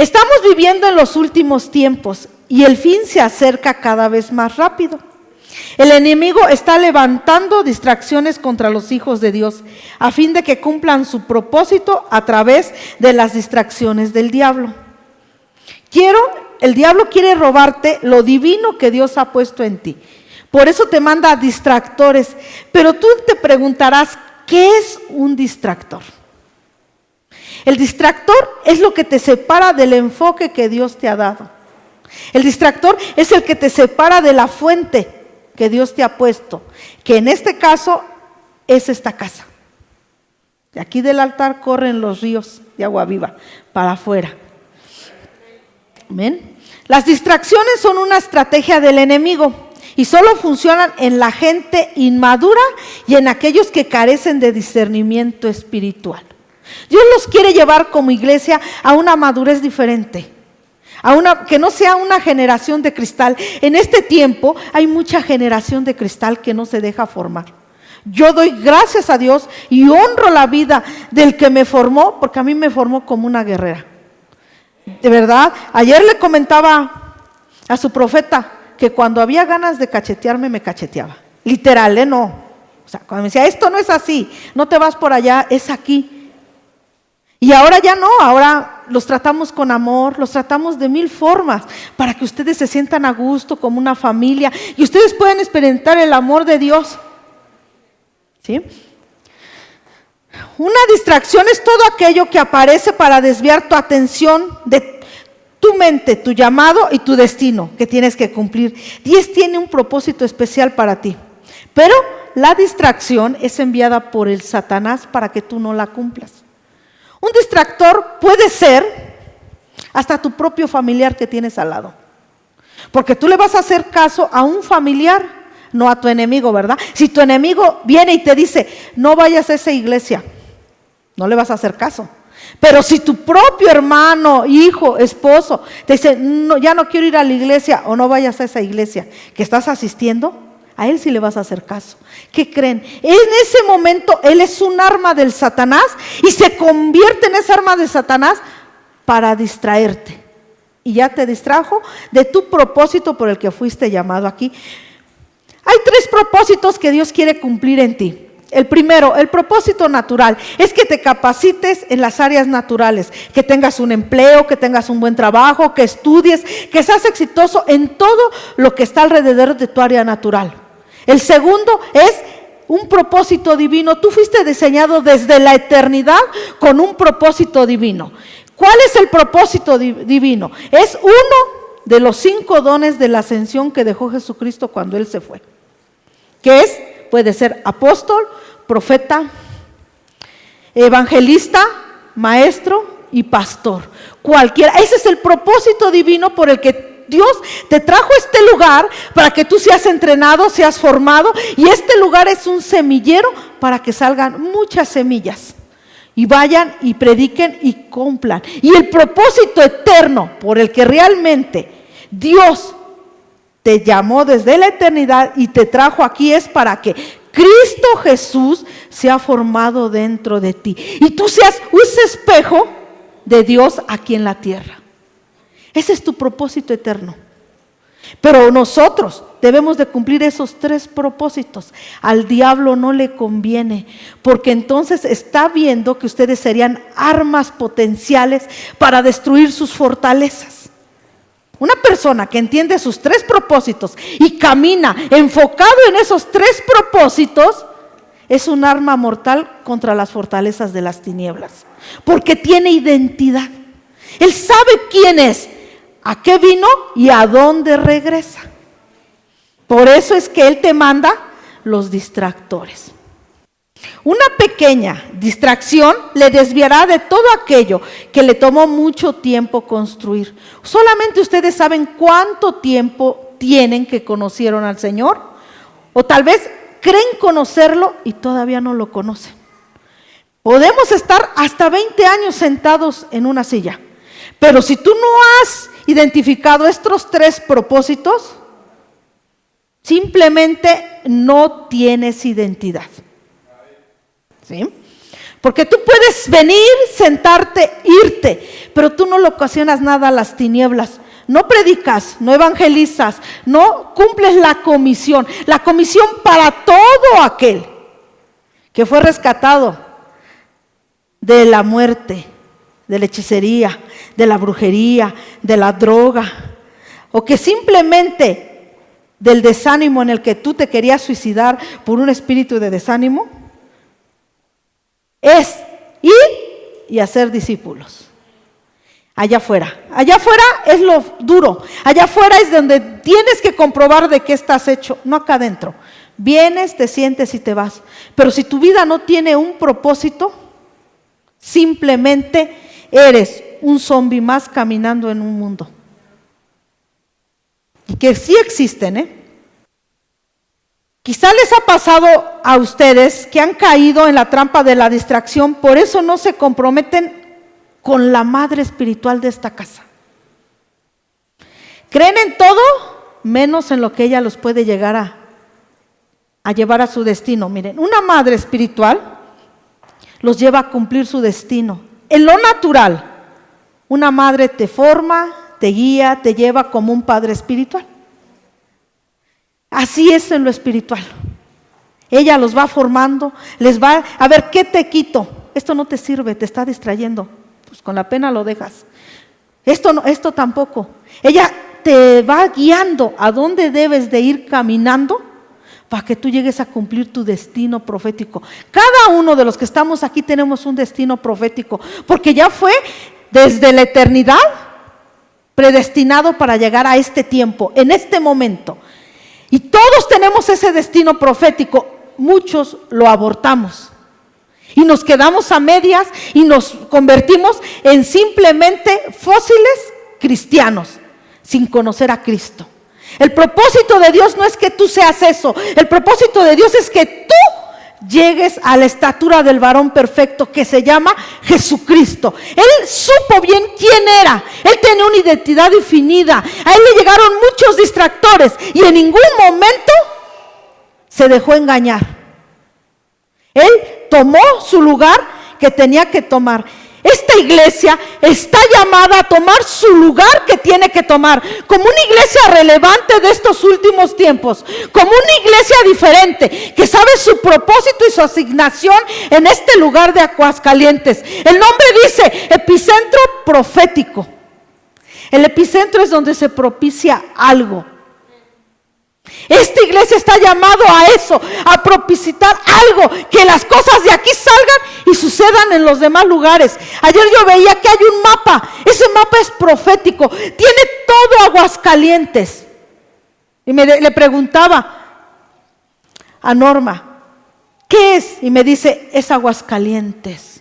Estamos viviendo en los últimos tiempos y el fin se acerca cada vez más rápido. El enemigo está levantando distracciones contra los hijos de Dios a fin de que cumplan su propósito a través de las distracciones del diablo. El diablo quiere robarte lo divino que Dios ha puesto en ti. Por eso te manda distractores. Pero tú te preguntarás, ¿qué es un distractor? El distractor es lo que te separa del enfoque que Dios te ha dado. El distractor es el que te separa de la fuente que Dios te ha puesto, que en este caso es esta casa. De aquí del altar corren los ríos de agua viva para afuera. ¿Ven? Las distracciones son una estrategia del enemigo y solo funcionan en la gente inmadura y en aquellos que carecen de discernimiento espiritual. Dios los quiere llevar como iglesia a una madurez diferente, que no sea una generación de cristal. En este tiempo hay mucha generación de cristal que no se deja formar. Yo doy gracias a Dios y honro la vida del que me formó, porque a mí me formó como una guerrera. De verdad, ayer le comentaba a su profeta que cuando había ganas de cachetearme, me cacheteaba. Literal, no. O sea, cuando me decía, esto no es así, no te vas por allá, es aquí. Y ahora ya no, ahora los tratamos con amor, los tratamos de 1000 formas para que ustedes se sientan a gusto como una familia y ustedes puedan experimentar el amor de Dios. ¿Sí? Una distracción es todo aquello que aparece para desviar tu atención de tu mente, tu llamado y tu destino que tienes que cumplir. Dios tiene un propósito especial para ti, pero la distracción es enviada por el Satanás para que tú no la cumplas. Un distractor puede ser hasta tu propio familiar que tienes al lado, porque tú le vas a hacer caso a un familiar, no a tu enemigo, ¿verdad? Si tu enemigo viene y te dice, no vayas a esa iglesia, no le vas a hacer caso. Pero si tu propio hermano, hijo, esposo te dice, no, ya no quiero ir a la iglesia, o no vayas a esa iglesia que estás asistiendo, a él sí le vas a hacer caso. ¿Qué creen? En ese momento él es un arma del Satanás y se convierte en esa arma de Satanás para distraerte. Y ya te distrajo de tu propósito por el que fuiste llamado aquí. Hay 3 propósitos que Dios quiere cumplir en ti. El primero, el propósito natural, es que te capacites en las áreas naturales, que tengas un empleo, que tengas un buen trabajo, que estudies, que seas exitoso en todo lo que está alrededor de tu área natural. El segundo es un propósito divino. Tú fuiste diseñado desde la eternidad con un propósito divino. ¿Cuál es el propósito divino? Es uno de los 5 dones de la ascensión que dejó Jesucristo cuando Él se fue. Que puede ser apóstol, profeta, evangelista, maestro y pastor. Cualquiera. Ese es el propósito divino por el que Dios te trajo a este lugar para que tú seas entrenado, seas formado, y este lugar es un semillero para que salgan muchas semillas y vayan y prediquen y cumplan. Y el propósito eterno por el que realmente Dios te llamó desde la eternidad y te trajo aquí es para que Cristo Jesús sea formado dentro de ti y tú seas un espejo de Dios aquí en la tierra. Ese es tu propósito eterno. Pero nosotros debemos de cumplir esos 3 propósitos. Al diablo no le conviene, porque entonces está viendo que ustedes serían armas potenciales para destruir sus fortalezas. Una persona que entiende sus 3 propósitos y camina enfocado en esos 3 propósitos es un arma mortal contra las fortalezas de las tinieblas, porque tiene identidad. Él sabe quién es, a qué vino y a dónde regresa. Por eso es que Él te manda los distractores. Una pequeña distracción le desviará de todo aquello que le tomó mucho tiempo construir. Solamente ustedes saben cuánto tiempo tienen que conocieron al Señor, o tal vez creen conocerlo y todavía no lo conocen. Podemos estar hasta 20 años sentados en una silla, pero si tú no has identificado estos 3 propósitos, simplemente no tienes identidad. ¿Sí? Porque tú puedes venir, sentarte, irte, pero tú no le ocasionas nada a las tinieblas. No predicas, no evangelizas, no cumples la comisión para todo aquel que fue rescatado de la muerte, de la hechicería, de la brujería, de la droga, o que simplemente del desánimo en el que tú te querías suicidar por un espíritu de desánimo, es ir y hacer discípulos. Allá afuera es lo duro, allá afuera es donde tienes que comprobar de qué estás hecho, no acá adentro. Vienes, te sientes y te vas, pero si tu vida no tiene un propósito, simplemente eres un zombi más caminando en un mundo. Y que sí existen, Quizá les ha pasado a ustedes que han caído en la trampa de la distracción, por eso no se comprometen con la madre espiritual de esta casa. Creen en todo menos en lo que ella los puede llegar a llevar a su destino. Miren, una madre espiritual los lleva a cumplir su destino. En lo natural, una madre te forma, te guía, te lleva como un padre espiritual. Así es en lo espiritual. Ella los va formando, les va a ver, ¿qué te quito? Esto no te sirve, te está distrayendo. Pues con la pena lo dejas. Esto tampoco. Ella te va guiando a dónde debes de ir caminando para que tú llegues a cumplir tu destino profético. Cada uno de los que estamos aquí tenemos un destino profético, porque ya fue desde la eternidad predestinado para llegar a este tiempo, en este momento. Y todos tenemos ese destino profético. Muchos lo abortamos y nos quedamos a medias y nos convertimos en simplemente fósiles cristianos sin conocer a Cristo. El propósito de Dios no es que tú seas eso. El propósito de Dios es que tú llegues a la estatura del varón perfecto que se llama Jesucristo. Él supo bien quién era. Él tenía una identidad definida. A él le llegaron muchos distractores y en ningún momento se dejó engañar. Él tomó su lugar que tenía que tomar. Esta iglesia está llamada a tomar su lugar que tiene que tomar, como una iglesia relevante de estos últimos tiempos, como una iglesia diferente, que sabe su propósito y su asignación en este lugar de Aguascalientes. El nombre dice epicentro profético. El epicentro es donde se propicia algo. Esta iglesia está llamado a eso, a propiciar algo, que las cosas de aquí salgan y sucedan en los demás lugares. Ayer yo veía que hay un mapa, ese mapa es profético, tiene todo Aguascalientes. Y le preguntaba a Norma, ¿qué es? Y me dice, es Aguascalientes.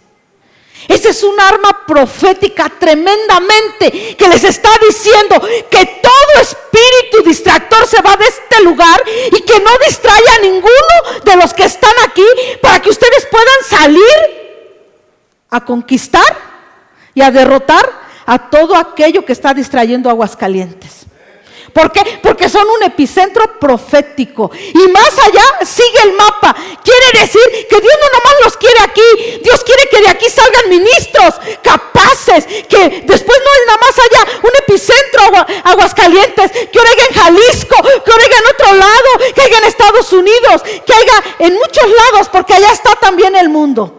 Esa es un arma profética tremendamente que les está diciendo que todo espíritu distractor se va de este lugar y que no distraiga a ninguno de los que están aquí para que ustedes puedan salir a conquistar y a derrotar a todo aquello que está distrayendo a Aguascalientes. ¿Por qué? Porque son un epicentro profético. Y más allá sigue el mapa. Quiere decir que Dios no nomás los quiere aquí. Dios quiere que de aquí salgan ministros capaces. Que después no es nada más allá un epicentro Aguascalientes. Que haya en Jalisco, que haya en otro lado, que haya en Estados Unidos, que haya en muchos lados, porque allá está también el mundo.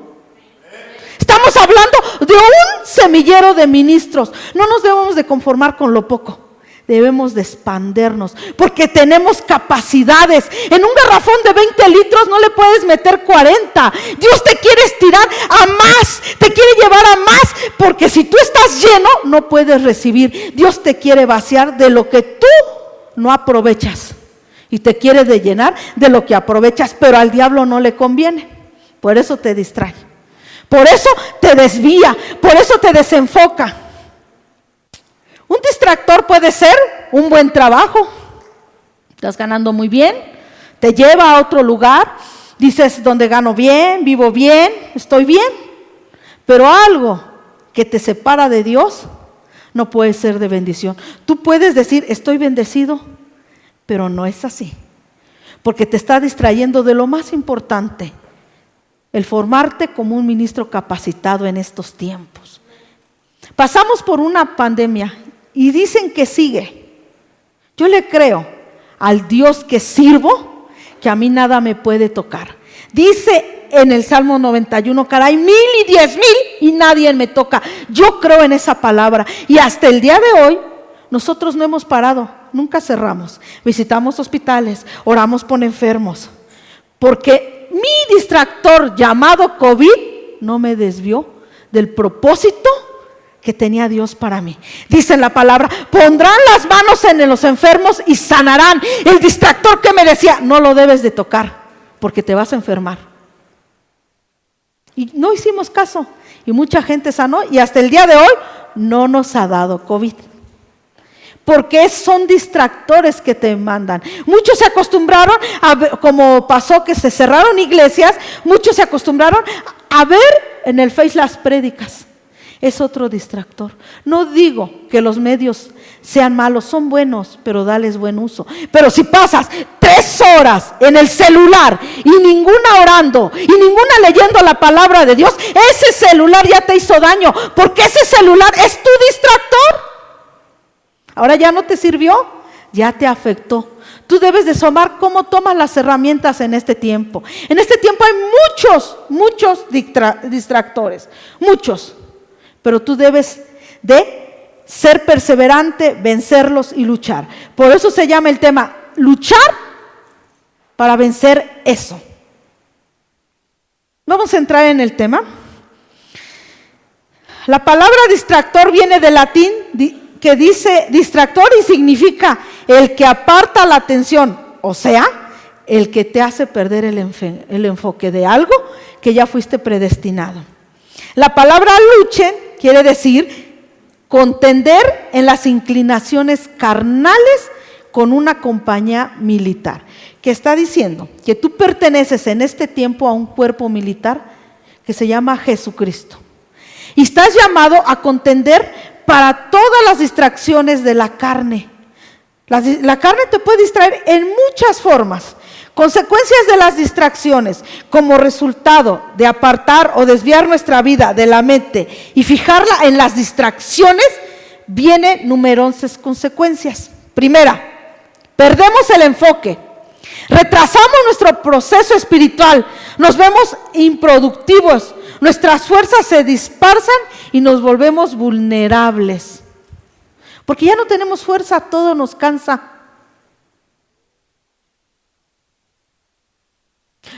Estamos hablando de un semillero de ministros. No nos debemos de conformar con lo poco. Debemos de expandernos porque tenemos capacidades. En un garrafón de 20 litros no le puedes meter 40. Dios te quiere estirar a más, te quiere llevar a más, porque si tú estás lleno no puedes recibir. Dios te quiere vaciar de lo que tú no aprovechas y te quiere de llenar de lo que aprovechas, pero al diablo no le conviene. Por eso te distrae, por eso te desvía, por eso te desenfoca. Un distractor puede ser un buen trabajo. Estás ganando muy bien, te lleva a otro lugar, dices donde gano bien, vivo bien, estoy bien. Pero algo que te separa de Dios no puede ser de bendición. Tú puedes decir, estoy bendecido, pero no es así. Porque te está distrayendo de lo más importante, el formarte como un ministro capacitado en estos tiempos. Pasamos por una pandemia y dicen que sigue. Yo le creo al Dios que sirvo, que a mí nada me puede tocar. Dice en el Salmo 91, caray, 1000 y 10,000 y nadie me toca. Yo creo en esa palabra y hasta el día de hoy nosotros no hemos parado, nunca cerramos. Visitamos hospitales, oramos por enfermos, porque mi distractor llamado COVID no me desvió del propósito que tenía Dios para mí. Dice en la palabra, pondrán las manos en los enfermos y sanarán. El distractor que me decía, no lo debes de tocar porque te vas a enfermar. Y no hicimos caso y mucha gente sanó y hasta el día de hoy no nos ha dado COVID. Porque son distractores que te mandan. Muchos se acostumbraron a ver, como pasó que se cerraron iglesias, muchos se acostumbraron a ver en el Face las prédicas. Es otro distractor. No digo que los medios sean malos, son buenos, pero dales buen uso. Pero si pasas 3 horas en el celular y ninguna orando y ninguna leyendo la palabra de Dios, ese celular ya te hizo daño, porque ese celular es tu distractor. Ahora ya no te sirvió, ya te afectó. Tú debes de tomar cómo tomas las herramientas en este tiempo. En este tiempo hay muchos distractores, muchos. Pero tú debes de ser perseverante, vencerlos y luchar. Por eso se llama el tema, luchar para vencer eso. Vamos a entrar en el tema. La palabra distractor viene del latín que dice distractor y significa el que aparta la atención, o sea, el que te hace perder el enfoque de algo que ya fuiste predestinado. La palabra luchen quiere decir contender en las inclinaciones carnales con una compañía militar, que está diciendo que tú perteneces en este tiempo a un cuerpo militar que se llama Jesucristo. Y estás llamado a contender para todas las distracciones de la carne. La carne te puede distraer en muchas formas. Consecuencias de las distracciones, como resultado de apartar o desviar nuestra vida de la mente y fijarla en las distracciones, vienen numerosas consecuencias. Primera, perdemos el enfoque. Retrasamos nuestro proceso espiritual, nos vemos improductivos, nuestras fuerzas se dispersan y nos volvemos vulnerables. Porque ya no tenemos fuerza, todo nos cansa.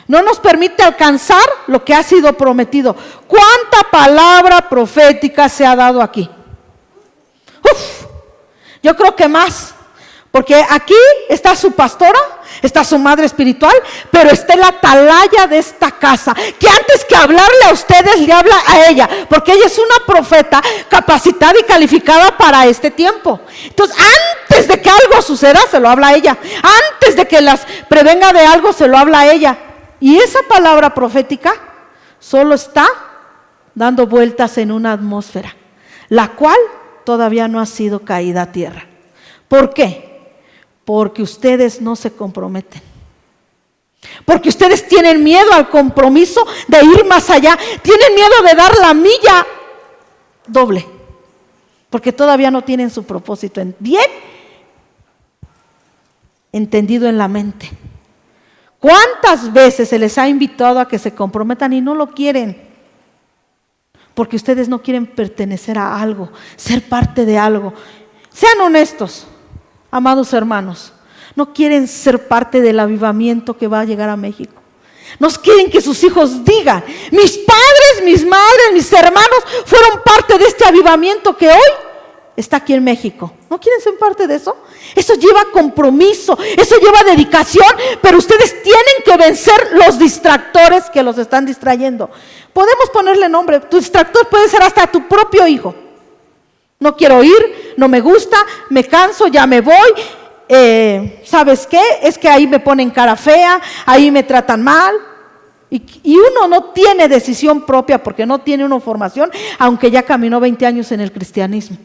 No nos permite alcanzar lo que ha sido prometido. ¿Cuánta palabra profética se ha dado aquí? Yo creo que más. Porque aquí está su pastora, está su madre espiritual, pero está la atalaya de esta casa, que antes que hablarle a ustedes, le habla a ella, porque ella es una profeta capacitada y calificada para este tiempo. Entonces, antes de que algo suceda, se lo habla a ella. Antes de que las prevenga de algo, se lo habla a ella. Y esa palabra profética solo está dando vueltas en una atmósfera, la cual todavía no ha sido caída a tierra. ¿Por qué? Porque ustedes no se comprometen. Porque ustedes tienen miedo al compromiso de ir más allá. Tienen miedo de dar la milla doble. Porque todavía no tienen su propósito bien entendido en la mente. ¿Cuántas veces se les ha invitado a que se comprometan y no lo quieren? Porque ustedes no quieren pertenecer a algo, ser parte de algo. Sean honestos. Amados hermanos, no quieren ser parte del avivamiento que va a llegar a México. No quieren que sus hijos digan, mis padres, mis madres, mis hermanos fueron parte de este avivamiento que hoy está aquí en México. ¿No quieren ser parte de eso? Eso lleva compromiso, eso lleva dedicación, pero ustedes tienen que vencer los distractores que los están distrayendo. Podemos ponerle nombre, tu distractor puede ser hasta tu propio hijo. No quiero ir, no me gusta, me canso, ya me voy. ¿Sabes qué? Es que ahí me ponen cara fea, ahí me tratan mal. Y uno no tiene decisión propia porque no tiene una formación, aunque ya caminó 20 años en el cristianismo.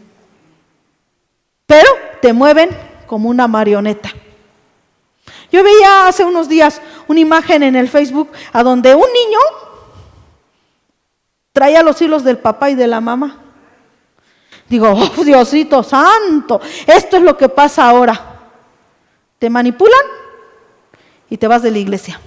Pero te mueven como una marioneta. Yo veía hace unos días una imagen en el Facebook a donde un niño traía los hilos del papá y de la mamá. Digo, oh, Diosito santo, esto es lo que pasa ahora. Te manipulan y te vas de la iglesia.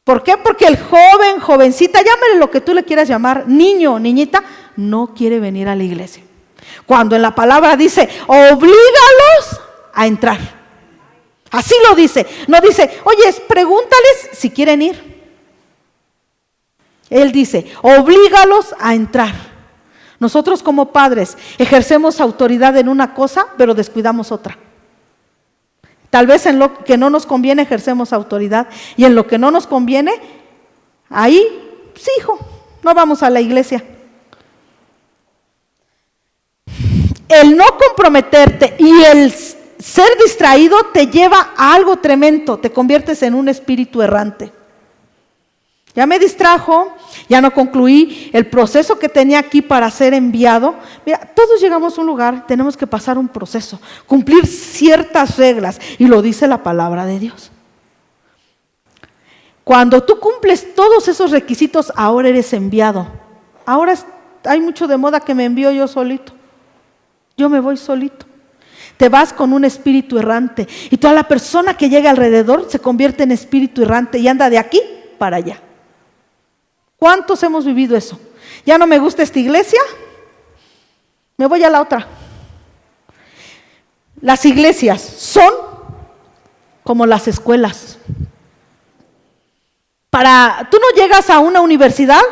¿Por qué? Porque el joven, jovencita, llámale lo que tú le quieras llamar, niño, niñita, no quiere venir a la iglesia. Cuando en la palabra dice, oblígalos a entrar. Así lo dice. No dice, oye, pregúntales si quieren ir. Él dice, oblígalos a entrar. Nosotros como padres ejercemos autoridad en una cosa, pero descuidamos otra. Tal vez en lo que no nos conviene ejercemos autoridad y en lo que no nos conviene, ahí, sí, hijo, no vamos a la iglesia. El no comprometerte y el ser distraído te lleva a algo tremendo, te conviertes en un espíritu errante. Ya me distrajo, ya no concluí el proceso que tenía aquí para ser enviado. Mira, todos llegamos a un lugar, tenemos que pasar un proceso, cumplir ciertas reglas, y lo dice la palabra de Dios. Cuando tú cumples todos esos requisitos, ahora eres enviado. Ahora hay mucho de moda que me envío yo solito. Yo me voy solito. Te vas con un espíritu errante y toda la persona que llega alrededor se convierte en espíritu errante y anda de aquí para allá. ¿Cuántos hemos vivido eso? Ya no me gusta esta iglesia, me voy a la otra. Las iglesias son como las escuelas. Tú no llegas a una universidad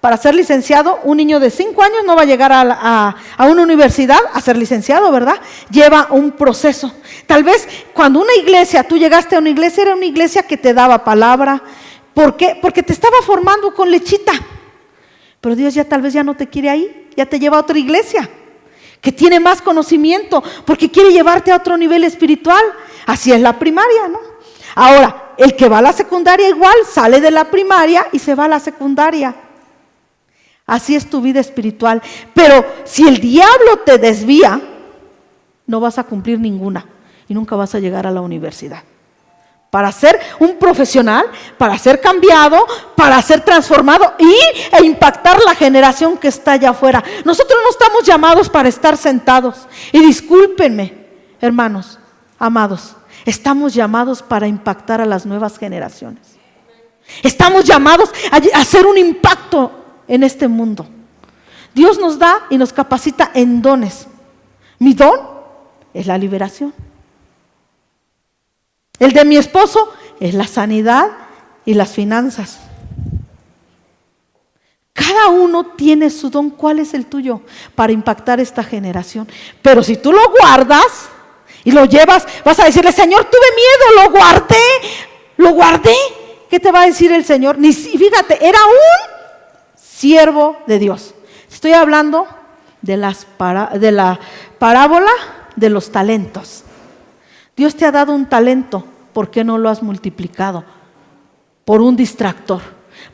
para ser licenciado. Un niño de 5 años no va a llegar a una universidad a ser licenciado, ¿verdad? Lleva un proceso. Tal vez cuando una iglesia, tú llegaste a una iglesia, era una iglesia que te daba palabra. ¿Por qué? Porque te estaba formando con lechita. Pero Dios ya tal vez ya no te quiere ahí, ya te lleva a otra iglesia que tiene más conocimiento, porque quiere llevarte a otro nivel espiritual. Así es la primaria, ¿no? Ahora, el que va a la secundaria igual, sale de la primaria y se va a la secundaria. Así es tu vida espiritual. Pero si el diablo te desvía, no vas a cumplir ninguna y nunca vas a llegar a la universidad. Para ser un profesional, para ser cambiado, para ser transformado e impactar la generación que está allá afuera. Nosotros no estamos llamados para estar sentados. Y discúlpenme, hermanos, amados, estamos llamados para impactar a las nuevas generaciones. Estamos llamados a hacer un impacto en este mundo. Dios nos da y nos capacita en dones. Mi don es la liberación. El de mi esposo es la sanidad y las finanzas. Cada uno tiene su don. ¿Cuál es el tuyo? Para impactar esta generación. Pero si tú lo guardas y lo llevas, vas a decirle, Señor, tuve miedo, lo guardé. ¿Qué te va a decir el Señor? Fíjate, era un siervo de Dios. Estoy hablando de la parábola de los talentos. Dios te ha dado un talento, ¿por qué no lo has multiplicado? Por un distractor.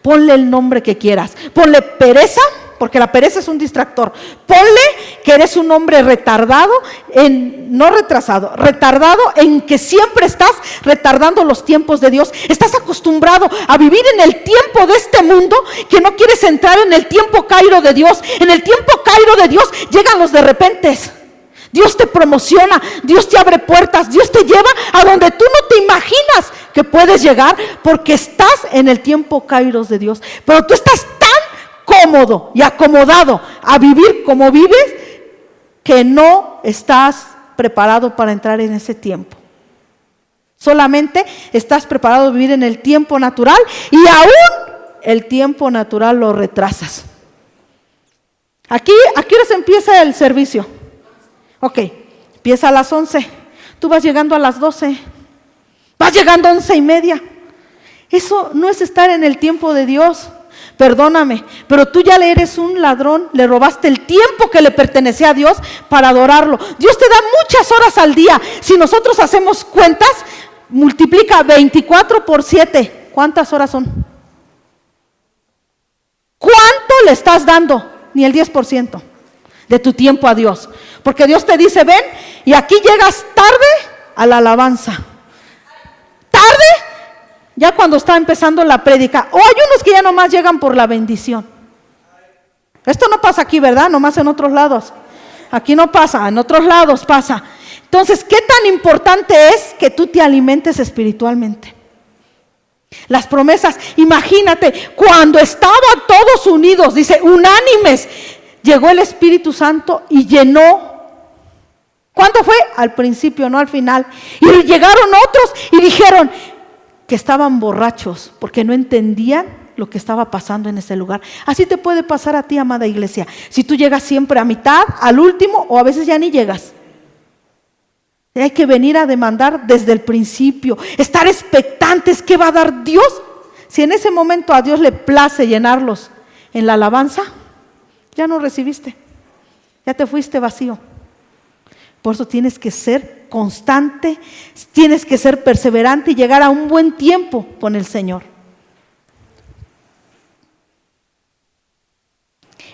Ponle el nombre que quieras. Ponle pereza, porque la pereza es un distractor. Ponle que eres un hombre retardado, no retrasado, retardado en que siempre estás retardando los tiempos de Dios. Estás acostumbrado a vivir en el tiempo de este mundo, que no quieres entrar en el tiempo Cairo de Dios. En el tiempo Cairo de Dios llegan los de repentes. Dios te promociona, Dios te abre puertas, Dios te lleva a donde tú no te imaginas que puedes llegar, porque estás en el tiempo Kairos de Dios. Pero tú estás tan cómodo y acomodado a vivir como vives que no estás preparado para entrar en ese tiempo. Solamente estás preparado a vivir en el tiempo natural y aún el tiempo natural lo retrasas. ¿A qué hora se empieza el servicio? Ok, empieza a las 11, tú vas llegando a las 12, vas llegando a 11:30. Eso no es estar en el tiempo de Dios. Perdóname, pero tú ya eres un ladrón, le robaste el tiempo que le pertenecía a Dios para adorarlo. Dios te da muchas horas al día. Si nosotros hacemos cuentas, multiplica 24 por 7. ¿Cuántas horas son? ¿Cuánto le estás dando? Ni el 10% de tu tiempo a Dios. Porque Dios te dice, ven, y aquí llegas tarde a la alabanza. Tarde ya cuando está empezando la prédica. O hay unos que ya nomás llegan por la bendición. Esto no pasa aquí, ¿verdad? Nomás en otros lados. Aquí no pasa, en otros lados pasa. Entonces, ¿qué tan importante es que tú te alimentes espiritualmente? Las promesas, imagínate, cuando estaban todos unidos, dice, unánimes, llegó el Espíritu Santo y llenó. ¿Cuándo fue? Al principio, no al final. Y llegaron otros y dijeron que estaban borrachos porque no entendían lo que estaba pasando en ese lugar. Así te puede pasar a ti, amada iglesia, si tú llegas siempre a mitad, al último, o a veces ya ni llegas. Hay que venir a demandar desde el principio, estar expectantes. ¿Qué va a dar Dios? Si en ese momento a Dios le place llenarlos en la alabanza, ya no recibiste, ya te fuiste vacío. Por eso tienes que ser constante, tienes que ser perseverante y llegar a un buen tiempo con el Señor.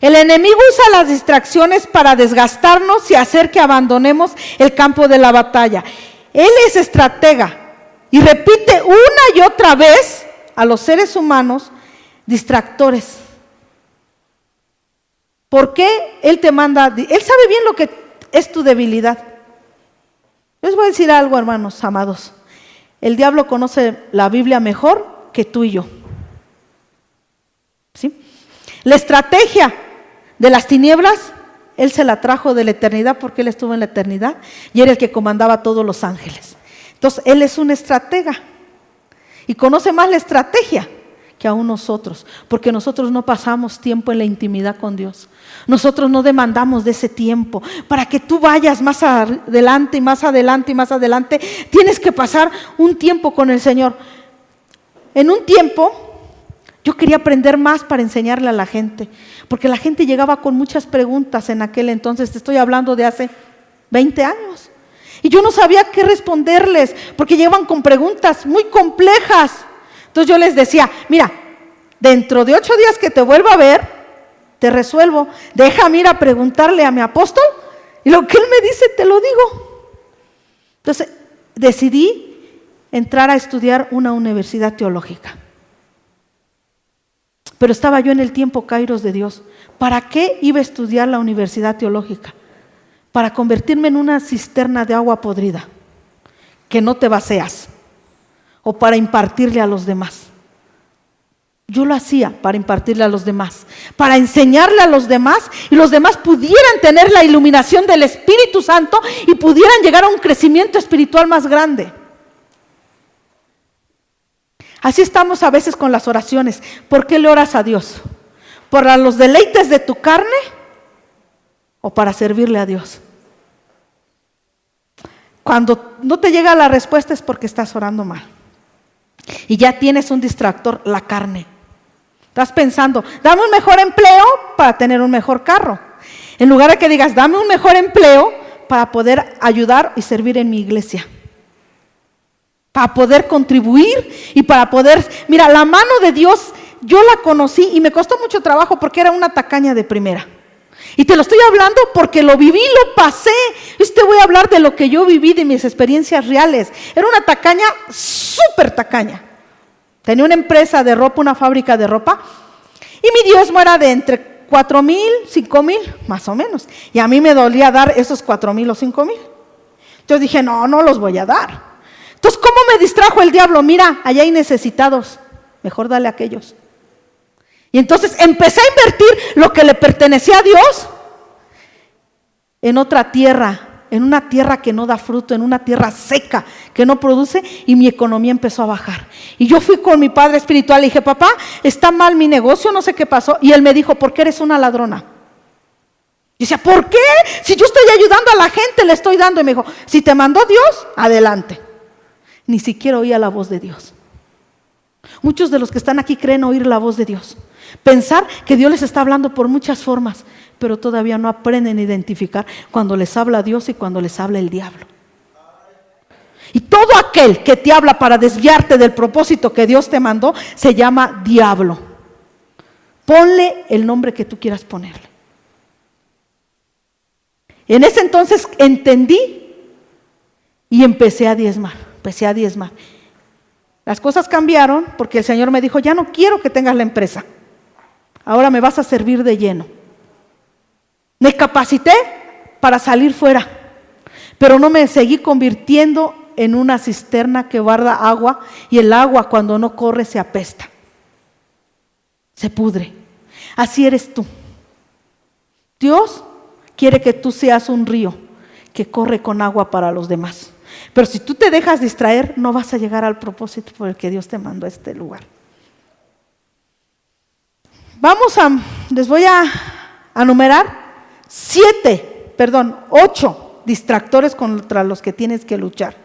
El enemigo usa las distracciones para desgastarnos y hacer que abandonemos el campo de la batalla. Él es estratega y repite una y otra vez a los seres humanos distractores. ¿Por qué Él te manda? Él sabe bien lo que es tu debilidad. Les voy a decir algo, hermanos amados. El diablo conoce la Biblia mejor que tú y yo. ¿Sí? La estrategia de las tinieblas, Él se la trajo de la eternidad porque Él estuvo en la eternidad y era el que comandaba a todos los ángeles. Entonces, Él es un estratega y conoce más la estrategia que aún nosotros, porque nosotros no pasamos tiempo en la intimidad con Dios. Nosotros no demandamos de ese tiempo. Para que tú vayas más adelante y más adelante y más adelante, tienes que pasar un tiempo con el Señor. En un tiempo, yo quería aprender más para enseñarle a la gente, porque la gente llegaba con muchas preguntas en aquel entonces. Te estoy hablando de hace 20 años. Y yo no sabía qué responderles, porque llegaban con preguntas muy complejas. Entonces yo les decía, mira, dentro de 8 días que te vuelva a ver, te resuelvo. Déjame ir a preguntarle a mi apóstol y lo que él me dice te lo digo. Entonces decidí entrar a estudiar una universidad teológica. Pero estaba yo en el tiempo kairos de Dios. ¿Para qué iba a estudiar la universidad teológica? Para convertirme en una cisterna de agua podrida, que no te vacías, o para impartirle a los demás. Yo lo hacía para impartirle a los demás, para enseñarle a los demás y los demás pudieran tener la iluminación del Espíritu Santo y pudieran llegar a un crecimiento espiritual más grande. Así estamos a veces con las oraciones. ¿Por qué le oras a Dios? ¿Por los deleites de tu carne o para servirle a Dios? Cuando no te llega la respuesta es porque estás orando mal y ya tienes un distractor, la carne. Estás pensando, dame un mejor empleo para tener un mejor carro, en lugar de que digas, dame un mejor empleo para poder ayudar y servir en mi iglesia, para poder contribuir y para poder... Mira, la mano de Dios, yo la conocí y me costó mucho trabajo porque era una tacaña de primera. Y te lo estoy hablando porque lo viví, lo pasé. Yo te voy a hablar de lo que yo viví, de mis experiencias reales. Era una tacaña, súper tacaña. Tenía una empresa de ropa, una fábrica de ropa, y mi diezmo era de entre 4,000, 5,000, más o menos. Y a mí me dolía dar esos 4,000 o 5,000. Entonces dije, no los voy a dar. Entonces, ¿cómo me distrajo el diablo? Mira, allá hay necesitados, mejor dale a aquellos. Y entonces empecé a invertir lo que le pertenecía a Dios en otra tierra, en una tierra que no da fruto, en una tierra seca que no produce, y mi economía empezó a bajar. Y yo fui con mi padre espiritual y dije, papá, está mal mi negocio, no sé qué pasó. Y él me dijo, ¿por qué eres una ladrona? Y decía, ¿por qué? Si yo estoy ayudando a la gente, le estoy dando. Y me dijo, si te mandó Dios, adelante. Ni siquiera oía la voz de Dios. Muchos de los que están aquí creen oír la voz de Dios, pensar que Dios les está hablando por muchas formas, pero todavía no aprenden a identificar cuando les habla Dios y cuando les habla el diablo. Y todo aquel que te habla para desviarte del propósito que Dios te mandó, se llama diablo. Ponle el nombre que tú quieras ponerle. En ese entonces entendí y empecé a diezmar. Las cosas cambiaron porque el Señor me dijo, ya no quiero que tengas la empresa. Ahora me vas a servir de lleno. Me capacité para salir fuera, pero no me seguí convirtiendo en una cisterna que guarda agua, y el agua cuando no corre se apesta, se pudre. Así eres tú. Dios quiere que tú seas un río que corre con agua para los demás. Pero si tú te dejas distraer, no vas a llegar al propósito por el que Dios te mandó a este lugar. Les voy a numerar 8 distractores contra los que tienes que luchar.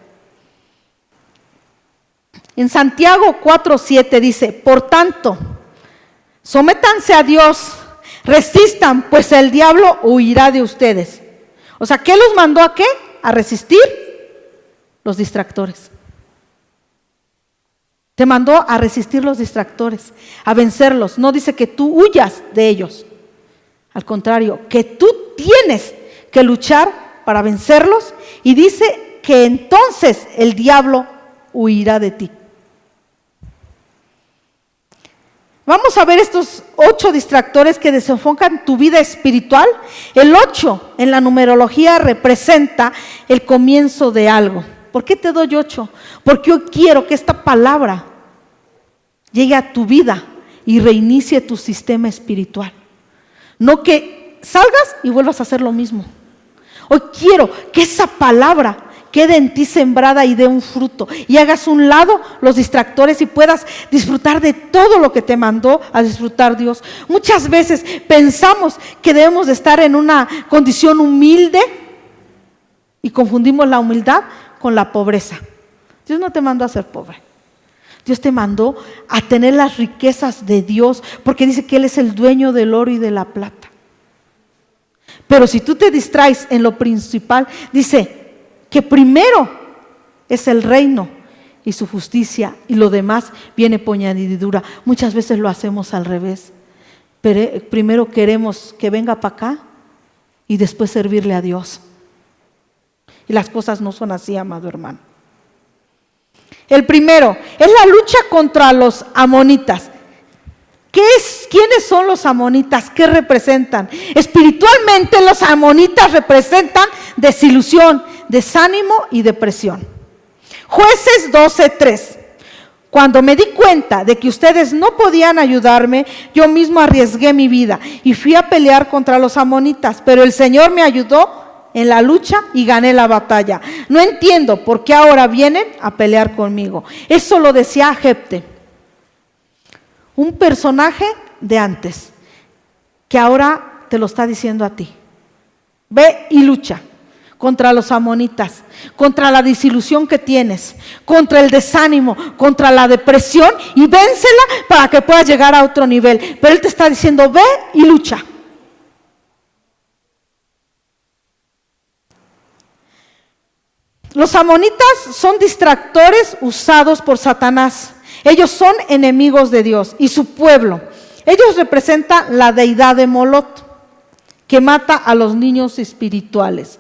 En Santiago 4:7 dice, por tanto, sométanse a Dios, resistan, pues el diablo huirá de ustedes. O sea, ¿qué los mandó a qué? A resistir los distractores. Te mandó a resistir los distractores, a vencerlos. No dice que tú huyas de ellos. Al contrario, que tú tienes que luchar para vencerlos, y dice que entonces el diablo huirá de ti. Vamos a ver estos 8 distractores que desenfocan tu vida espiritual. El 8 en la numerología representa el comienzo de algo. ¿Por qué te doy 8? Porque yo quiero que esta palabra llegue a tu vida y reinicie tu sistema espiritual. No que salgas y vuelvas a hacer lo mismo. Hoy quiero que esa palabra quede en ti sembrada y dé un fruto, y hagas un lado los distractores y puedas disfrutar de todo lo que te mandó a disfrutar Dios. Muchas veces pensamos que debemos de estar en una condición humilde y confundimos la humildad con la pobreza. Dios no te mandó a ser pobre. Dios te mandó a tener las riquezas de Dios, porque dice que Él es el dueño del oro y de la plata. Pero si tú te distraes en lo principal, dice que primero es el reino y su justicia, y lo demás viene por añadidura. Muchas veces lo hacemos al revés. Pero primero queremos que venga para acá y después servirle a Dios. Y las cosas no son así, amado hermano. El primero es la lucha contra los amonitas. ¿Quiénes son los amonitas? ¿Qué representan? Espiritualmente, los amonitas representan desilusión, desánimo y depresión. Jueces 12:3. Cuando me di cuenta de que ustedes no podían ayudarme, yo mismo arriesgué mi vida y fui a pelear contra los amonitas, pero el Señor me ayudó en la lucha y gané la batalla. No entiendo por qué ahora vienen a pelear conmigo. Eso lo decía Jefté, un personaje de antes, que ahora te lo está diciendo a ti. Ve y lucha contra los amonitas, contra la desilusión que tienes, contra el desánimo, contra la depresión, y vénsela para que puedas llegar a otro nivel. Pero Él te está diciendo, ve y lucha. Los amonitas son distractores usados por Satanás. Ellos son enemigos de Dios y su pueblo. Ellos representan la deidad de Molot, que mata a los niños espirituales.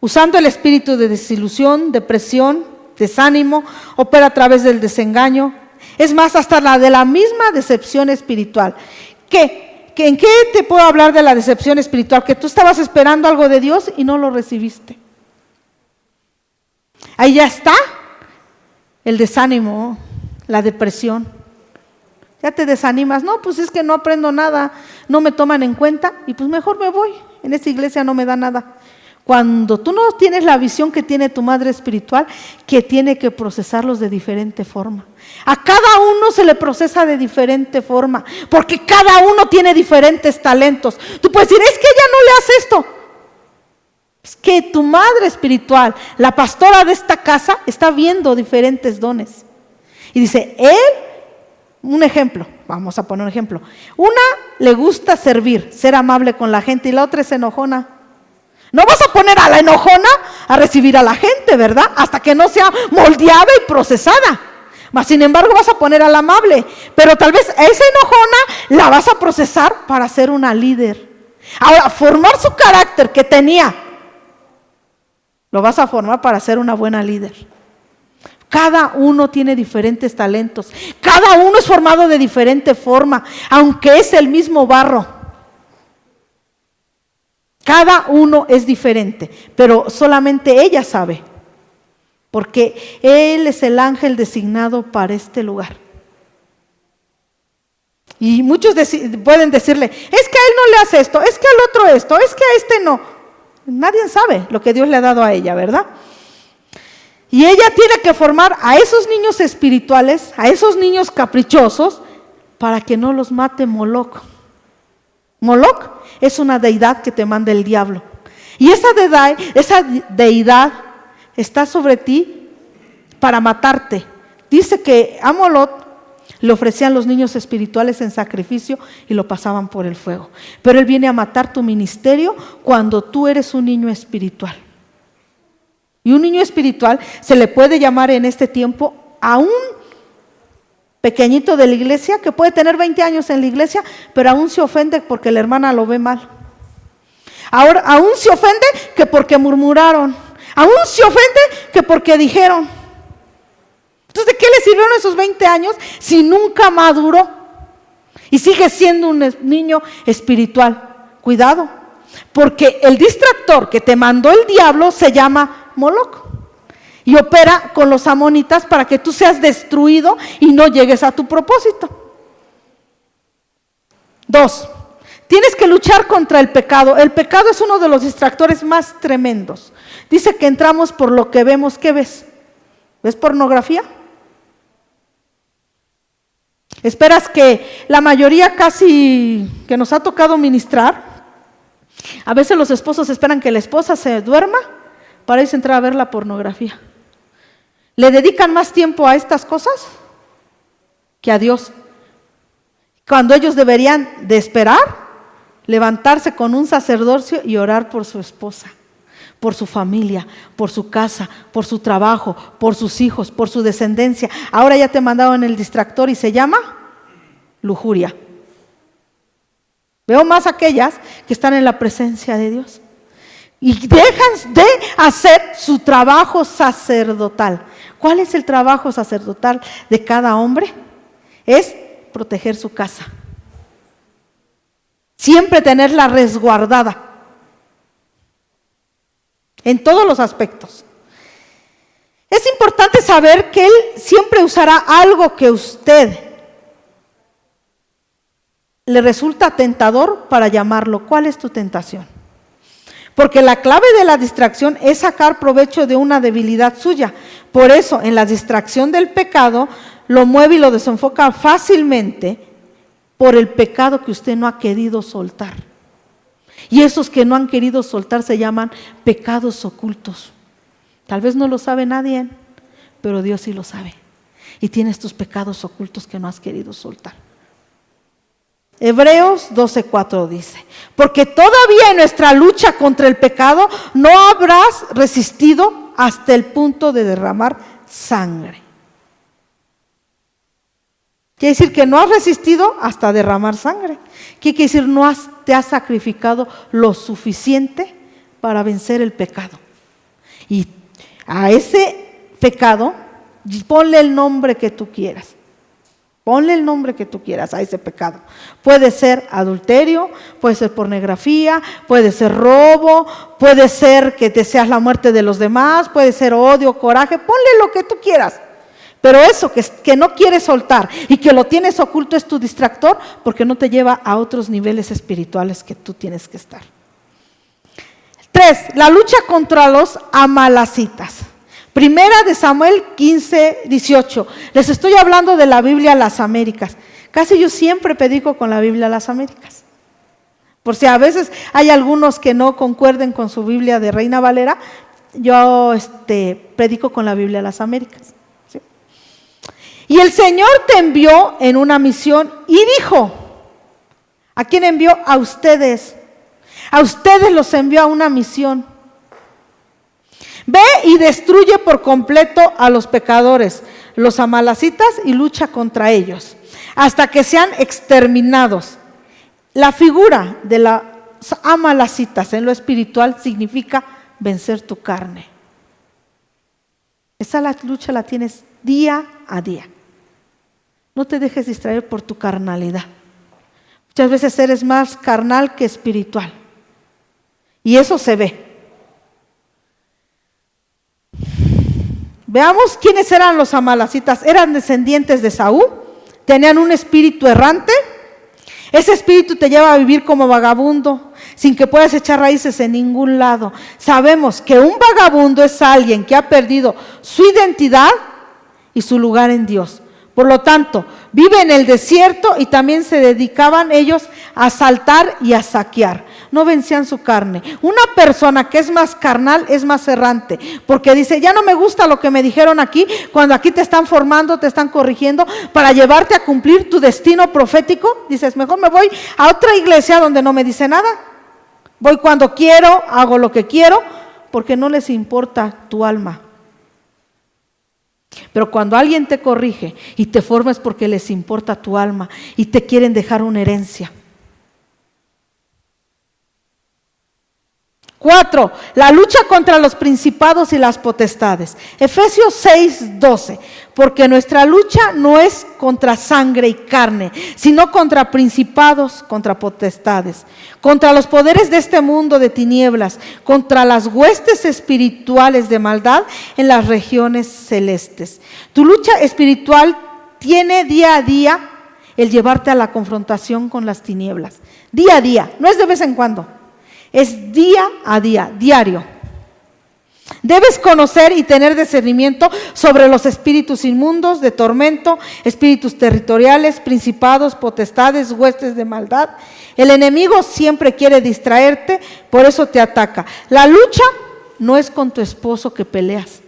Usando el espíritu de desilusión, depresión, desánimo, opera a través del desengaño. Es más, hasta de la misma decepción espiritual. ¿En qué te puedo hablar de la decepción espiritual? Que tú estabas esperando algo de Dios y no lo recibiste. Ahí ya está el desánimo, la depresión. Ya te desanimas. No, pues es que no aprendo nada, no me toman en cuenta y pues mejor me voy. En esta iglesia no me da nada. Cuando tú no tienes la visión que tiene tu madre espiritual, que tiene que procesarlos de diferente forma. A cada uno se le procesa de diferente forma, porque cada uno tiene diferentes talentos. Tú puedes decir, es que ella no le hace esto. Es que tu madre espiritual, la pastora de esta casa, está viendo diferentes dones. Y dice, un ejemplo, vamos a poner un ejemplo. Una le gusta servir, ser amable con la gente, y la otra es enojona. No vas a poner a la enojona a recibir a la gente, ¿verdad? Hasta que no sea moldeada y procesada. Mas sin embargo vas a poner a la amable, pero tal vez a esa enojona la vas a procesar para ser una líder. Ahora, formar su carácter que tenía, lo vas a formar para ser una buena líder. Cada uno tiene diferentes talentos. Cada uno es formado de diferente forma, aunque es el mismo barro. Cada uno es diferente, pero solamente ella sabe, porque Él es el ángel designado para este lugar. Y muchos pueden decirle, es que a él no le hace esto, es que al otro esto, es que a este no. Nadie sabe lo que Dios le ha dado a ella, ¿verdad? Y ella tiene que formar a esos niños espirituales, a esos niños caprichosos, para que no los mate Moloc. Moloc es una deidad que te manda el diablo. Y esa deidad está sobre ti para matarte. Dice que a Moloc le ofrecían los niños espirituales en sacrificio y lo pasaban por el fuego. Pero él viene a matar tu ministerio cuando tú eres un niño espiritual. Y un niño espiritual se le puede llamar en este tiempo a un pequeñito de la iglesia que puede tener 20 años en la iglesia, pero aún se ofende porque la hermana lo ve mal. Ahora, aún se ofende que porque murmuraron. Aún se ofende que porque dijeron. Entonces, ¿de qué le sirvieron esos 20 años si nunca maduró? Y sigue siendo un niño espiritual. Cuidado, porque el distractor que te mandó el diablo se llama Moloc y opera con los amonitas para que tú seas destruido y no llegues a tu propósito. 2. Tienes que luchar contra el pecado. El pecado es uno de los distractores más tremendos. Dice que entramos por lo que vemos. ¿Qué ves? ¿Ves pornografía? Esperas que la mayoría casi que nos ha tocado ministrar, a veces los esposos esperan que la esposa se duerma para irse a entrar a ver la pornografía. ¿Le dedican más tiempo a estas cosas que a Dios? Cuando ellos deberían de esperar, levantarse con un sacerdocio y orar por su esposa, por su familia, por su casa, por su trabajo, por sus hijos, por su descendencia. Ahora ya te mandaron el distractor y se llama lujuria. Veo más aquellas que están en la presencia de Dios y dejan de hacer su trabajo sacerdotal. ¿Cuál es el trabajo sacerdotal de cada hombre? Es proteger su casa. Siempre tenerla resguardada. En todos los aspectos. Es importante saber que Él siempre usará algo que usted le resulta tentador para llamarlo. ¿Cuál es tu tentación? Porque la clave de la distracción es sacar provecho de una debilidad suya. Por eso, en la distracción del pecado, lo mueve y lo desenfoca fácilmente por el pecado que usted no ha querido soltar. Y esos que no han querido soltar se llaman pecados ocultos. Tal vez no lo sabe nadie, pero Dios sí lo sabe. Y tienes tus pecados ocultos que no has querido soltar. Hebreos 12:4 dice, porque todavía en nuestra lucha contra el pecado no habrás resistido hasta el punto de derramar sangre. Quiere decir que no has resistido hasta derramar sangre. ¿Qué quiere decir? No te has sacrificado lo suficiente para vencer el pecado. Y a ese pecado, ponle el nombre que tú quieras. Ponle el nombre que tú quieras a ese pecado. Puede ser adulterio, puede ser pornografía, puede ser robo, puede ser que deseas la muerte de los demás, puede ser odio, coraje, ponle lo que tú quieras. Pero eso que no quieres soltar y que lo tienes oculto es tu distractor porque no te lleva a otros niveles espirituales que tú tienes que estar. 3. La lucha contra los amalacitas. Primera de Samuel 15:18. Les estoy hablando de la Biblia a las Américas. Casi yo siempre predico con la Biblia a las Américas. Por si a veces hay algunos que no concuerden con su Biblia de Reina Valera, yo predico con la Biblia a las Américas. ¿Sí? Y el Señor te envió en una misión y dijo, ¿a quién envió? A ustedes. A ustedes los envió a una misión. Ve y destruye por completo a los pecadores, los amalacitas, y lucha contra ellos, hasta que sean exterminados. La figura de las amalacitas en lo espiritual significa vencer tu carne. Esa lucha la tienes día a día. No te dejes distraer por tu carnalidad. Muchas veces eres más carnal que espiritual. Y eso se ve. Veamos quiénes eran los amalecitas. Eran descendientes de Saúl, tenían un espíritu errante. Ese espíritu te lleva a vivir como vagabundo, sin que puedas echar raíces en ningún lado. Sabemos que un vagabundo es alguien que ha perdido su identidad y su lugar en Dios. Por lo tanto, vive en el desierto y también se dedicaban ellos a asaltar y a saquear. No vencían su carne. Una persona que es más carnal es más errante, porque dice, ya no me gusta lo que me dijeron aquí, cuando aquí te están formando, te están corrigiendo para llevarte a cumplir tu destino profético. Dices, mejor me voy a otra iglesia donde no me dice nada. Voy cuando quiero, hago lo que quiero, porque no les importa tu alma. Pero cuando alguien te corrige y te forma es porque les importa tu alma y te quieren dejar una herencia. 4. La lucha contra los principados y las potestades. Efesios 6:12. Porque nuestra lucha no es contra sangre y carne, sino contra principados, contra potestades, contra los poderes de este mundo de tinieblas, contra las huestes espirituales de maldad en las regiones celestes. Tu lucha espiritual tiene día a día el llevarte a la confrontación con las tinieblas. Día a día, no es de vez en cuando. Es día a día, diario. Debes conocer y tener discernimiento sobre los espíritus inmundos de tormento, espíritus territoriales, principados, potestades, huestes de maldad. El enemigo siempre quiere distraerte, por eso te ataca. La lucha no es con tu esposo que peleas.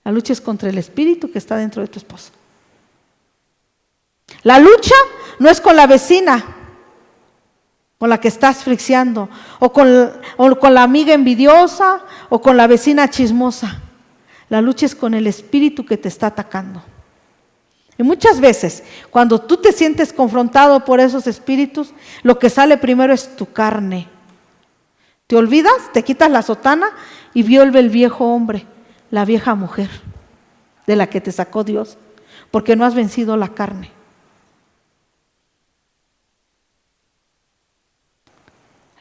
La lucha es contra el espíritu que está dentro de tu esposo. La lucha no es con la vecina con la que estás asfixiando, o con la amiga envidiosa, o con la vecina chismosa. La lucha es con el espíritu que te está atacando. Y muchas veces, cuando tú te sientes confrontado por esos espíritus, lo que sale primero es tu carne. Te olvidas, te quitas la sotana y vuelve el viejo hombre, la vieja mujer de la que te sacó Dios, porque no has vencido la carne.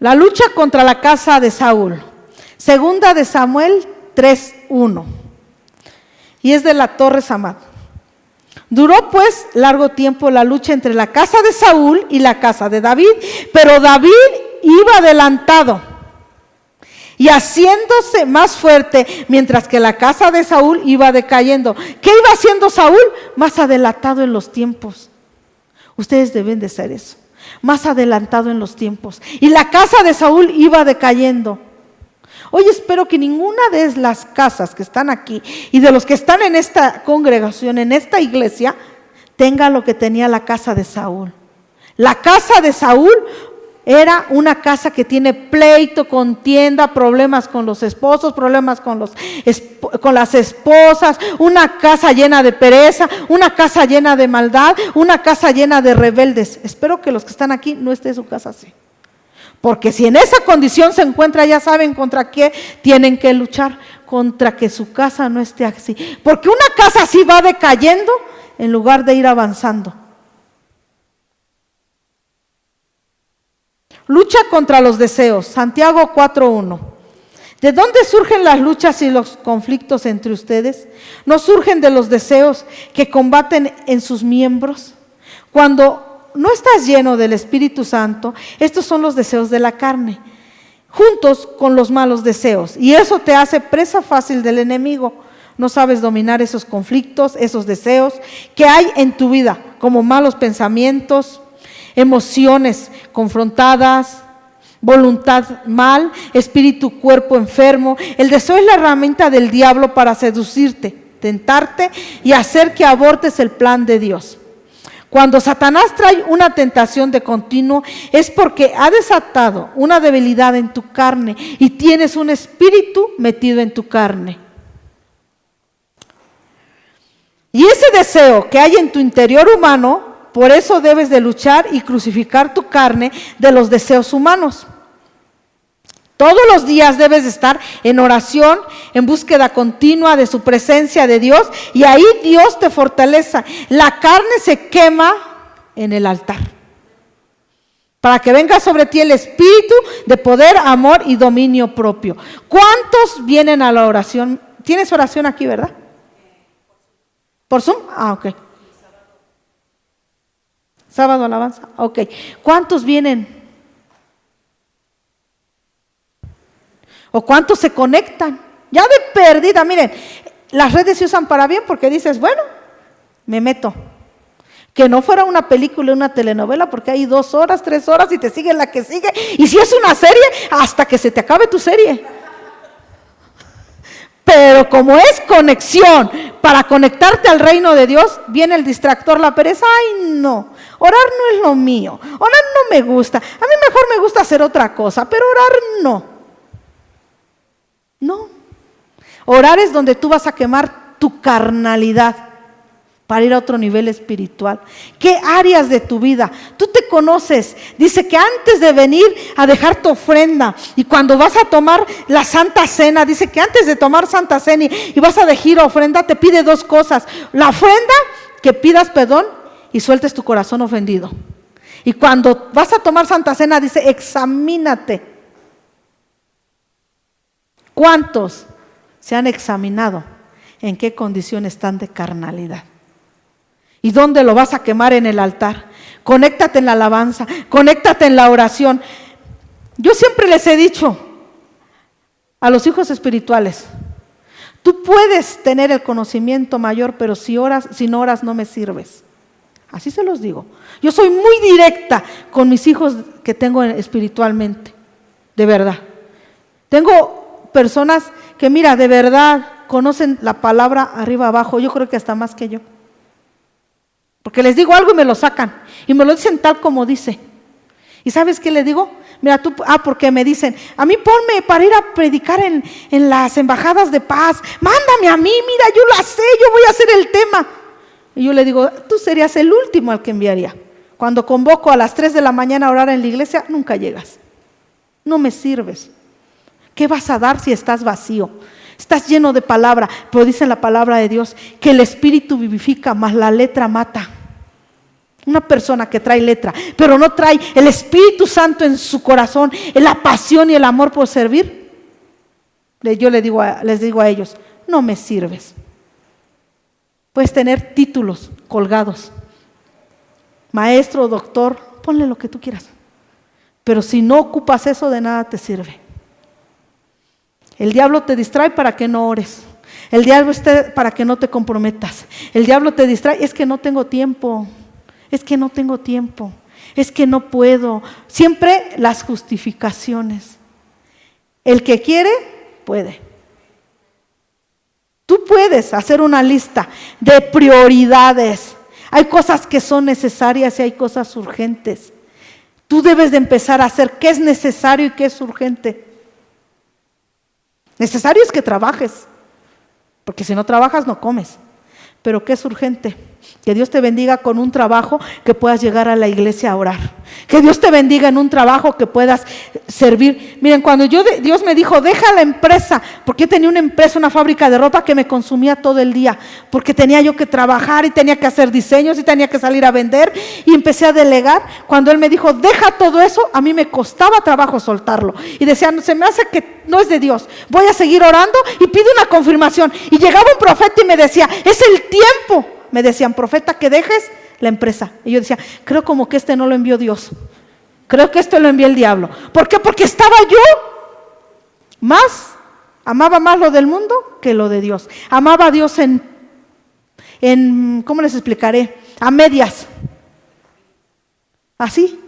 La lucha contra la casa de Saúl. Segunda de Samuel 3:1. Y es de la Torre Samad. Duró pues largo tiempo la lucha entre la casa de Saúl y la casa de David, pero David iba adelantado y haciéndose más fuerte, mientras que la casa de Saúl iba decayendo. ¿Qué iba haciendo Saúl? Más adelantado en los tiempos. Ustedes deben de ser eso. Más adelantado en los tiempos. Y la casa de Saúl iba decayendo. Hoy espero que ninguna de las casas que están aquí y de los que están en esta congregación, en esta iglesia, tenga lo que tenía la casa de Saúl. La casa de Saúl era una casa que tiene pleito, contienda, problemas con los esposos, problemas con las esposas, una casa llena de pereza, una casa llena de maldad, una casa llena de rebeldes. Espero que los que están aquí no esté su casa así. Porque si en esa condición se encuentra, ya saben contra qué tienen que luchar, contra que su casa no esté así. Porque una casa así va decayendo en lugar de ir avanzando. Lucha contra los deseos. Santiago 4:1. ¿De dónde surgen las luchas y los conflictos entre ustedes? ¿No surgen de los deseos que combaten en sus miembros? Cuando no estás lleno del Espíritu Santo, estos son los deseos de la carne, juntos con los malos deseos. Y eso te hace presa fácil del enemigo. No sabes dominar esos conflictos, esos deseos que hay en tu vida, como malos pensamientos, emociones confrontadas, voluntad mal, espíritu, cuerpo enfermo. El deseo es la herramienta del diablo para seducirte, tentarte y hacer que abortes el plan de Dios. Cuando Satanás trae una tentación de continuo, es porque ha desatado una debilidad en tu carne y tienes un espíritu metido en tu carne. Y ese deseo que hay en tu interior humano, por eso debes de luchar y crucificar tu carne de los deseos humanos. Todos los días debes estar en oración, en búsqueda continua de su presencia de Dios, y ahí Dios te fortalece. La carne se quema en el altar, para que venga sobre ti el espíritu de poder, amor y dominio propio. ¿Cuántos vienen a la oración? ¿Tienes oración aquí, verdad? ¿Por Zoom? Ok. ¿Sábado alabanza? Ok. ¿Cuántos vienen? ¿O cuántos se conectan? Ya de perdida, miren, las redes se usan para bien porque dices, bueno, me meto. Que no fuera una película, una telenovela, porque hay 2 horas, 3 horas y te sigue la que sigue. Y si es una serie, hasta que se te acabe tu serie. Pero como es conexión, para conectarte al reino de Dios, viene el distractor, la pereza. Ay, no, orar no es lo mío, orar no me gusta. A mí mejor me gusta hacer otra cosa, pero orar no. No. Orar es donde tú vas a quemar tu carnalidad para ir a otro nivel espiritual. ¿Qué áreas de tu vida? Tú te conoces. Dice que antes de venir a dejar tu ofrenda y cuando vas a tomar la Santa Cena, dice que antes de tomar Santa Cena y vas a dejar ofrenda, te pide 2 cosas. La ofrenda, que pidas perdón y sueltes tu corazón ofendido. Y cuando vas a tomar Santa Cena, dice, examínate. ¿Cuántos se han examinado en qué condición están de carnalidad? ¿Y dónde lo vas a quemar? En el altar. Conéctate en la alabanza, conéctate en la oración. Yo siempre les he dicho a los hijos espirituales, tú puedes tener el conocimiento mayor, pero si no oras no me sirves. Así se los digo. Yo soy muy directa con mis hijos que tengo espiritualmente, de verdad. Tengo personas que, mira, de verdad conocen la palabra arriba abajo, yo creo que hasta más que yo. Porque les digo algo y me lo sacan. Y me lo dicen tal como dice. ¿Y sabes qué le digo? Mira tú, porque me dicen, a mí ponme para ir a predicar en las embajadas de paz. Mándame a mí, mira, yo la sé, yo voy a hacer el tema. Y yo le digo, tú serías el último al que enviaría. Cuando convoco a las 3 de la mañana a orar en la iglesia, nunca llegas. No me sirves. ¿Qué vas a dar si estás vacío? Estás lleno de palabra, pero dice la palabra de Dios que el espíritu vivifica, mas la letra mata. Una persona que trae letra, pero no trae el Espíritu Santo en su corazón, en la pasión y el amor por servir, yo les digo a ellos, no me sirves. Puedes tener títulos colgados, maestro, doctor, ponle lo que tú quieras, pero si no ocupas eso, de nada te sirve. El diablo te distrae para que no ores. El diablo está para que no te comprometas. El diablo te distrae, es que no tengo tiempo. Es que no tengo tiempo. Es que no puedo. Siempre las justificaciones. El que quiere, puede. Tú puedes hacer una lista de prioridades. Hay cosas que son necesarias y hay cosas urgentes. Tú debes de empezar a hacer qué es necesario y qué es urgente. Necesario es que trabajes, porque si no trabajas no comes. Pero ¿qué es urgente? Que Dios te bendiga con un trabajo que puedas llegar a la iglesia a orar. Que Dios te bendiga en un trabajo que puedas servir. Miren, cuando Dios me dijo, deja la empresa, porque yo tenía una empresa, una fábrica de ropa que me consumía todo el día, porque tenía yo que trabajar y tenía que hacer diseños y tenía que salir a vender, y empecé a delegar. Cuando Él me dijo, deja todo eso, a mí me costaba trabajo soltarlo. Y decía, se me hace que no es de Dios, voy a seguir orando y pido una confirmación. Y llegaba un profeta y me decía, es el tiempo. Me decían, profeta, que dejes la empresa. Y yo decía, creo como que no lo envió Dios. Creo que lo envió el diablo. ¿Por qué? Porque estaba yo amaba más lo del mundo que lo de Dios. Amaba a Dios en ¿cómo les explicaré? A medias. Así.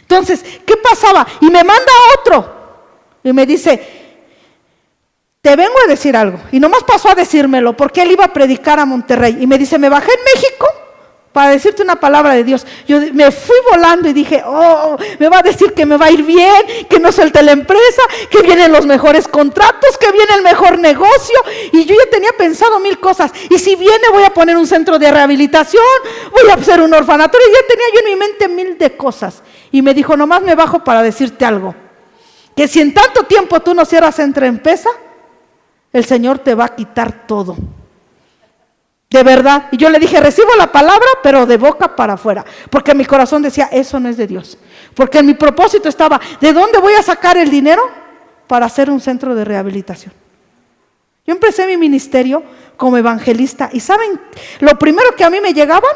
Entonces, ¿qué pasaba? Y me manda otro. Y me dice, te vengo a decir algo. Y nomás pasó a decírmelo porque él iba a predicar a Monterrey. Y me dice, me bajé en México para decirte una palabra de Dios. Yo me fui volando y dije, me va a decir que me va a ir bien, que no suelte la empresa, que vienen los mejores contratos, que viene el mejor negocio. Y yo ya tenía pensado 1000 cosas. Y si viene, voy a poner un centro de rehabilitación, voy a hacer un orfanatorio. Y ya tenía yo en mi mente 1000 de cosas. Y me dijo, nomás me bajo para decirte algo. que si en tanto tiempo tú no cierras entre empresa, el Señor te va a quitar todo. De verdad. Y yo le dije, recibo la palabra, pero de boca para afuera. Porque mi corazón decía, eso no es de Dios. Porque en mi propósito estaba, ¿de dónde voy a sacar el dinero para hacer un centro de rehabilitación? Yo empecé mi ministerio como evangelista. Y ¿saben? Lo primero que a mí me llegaban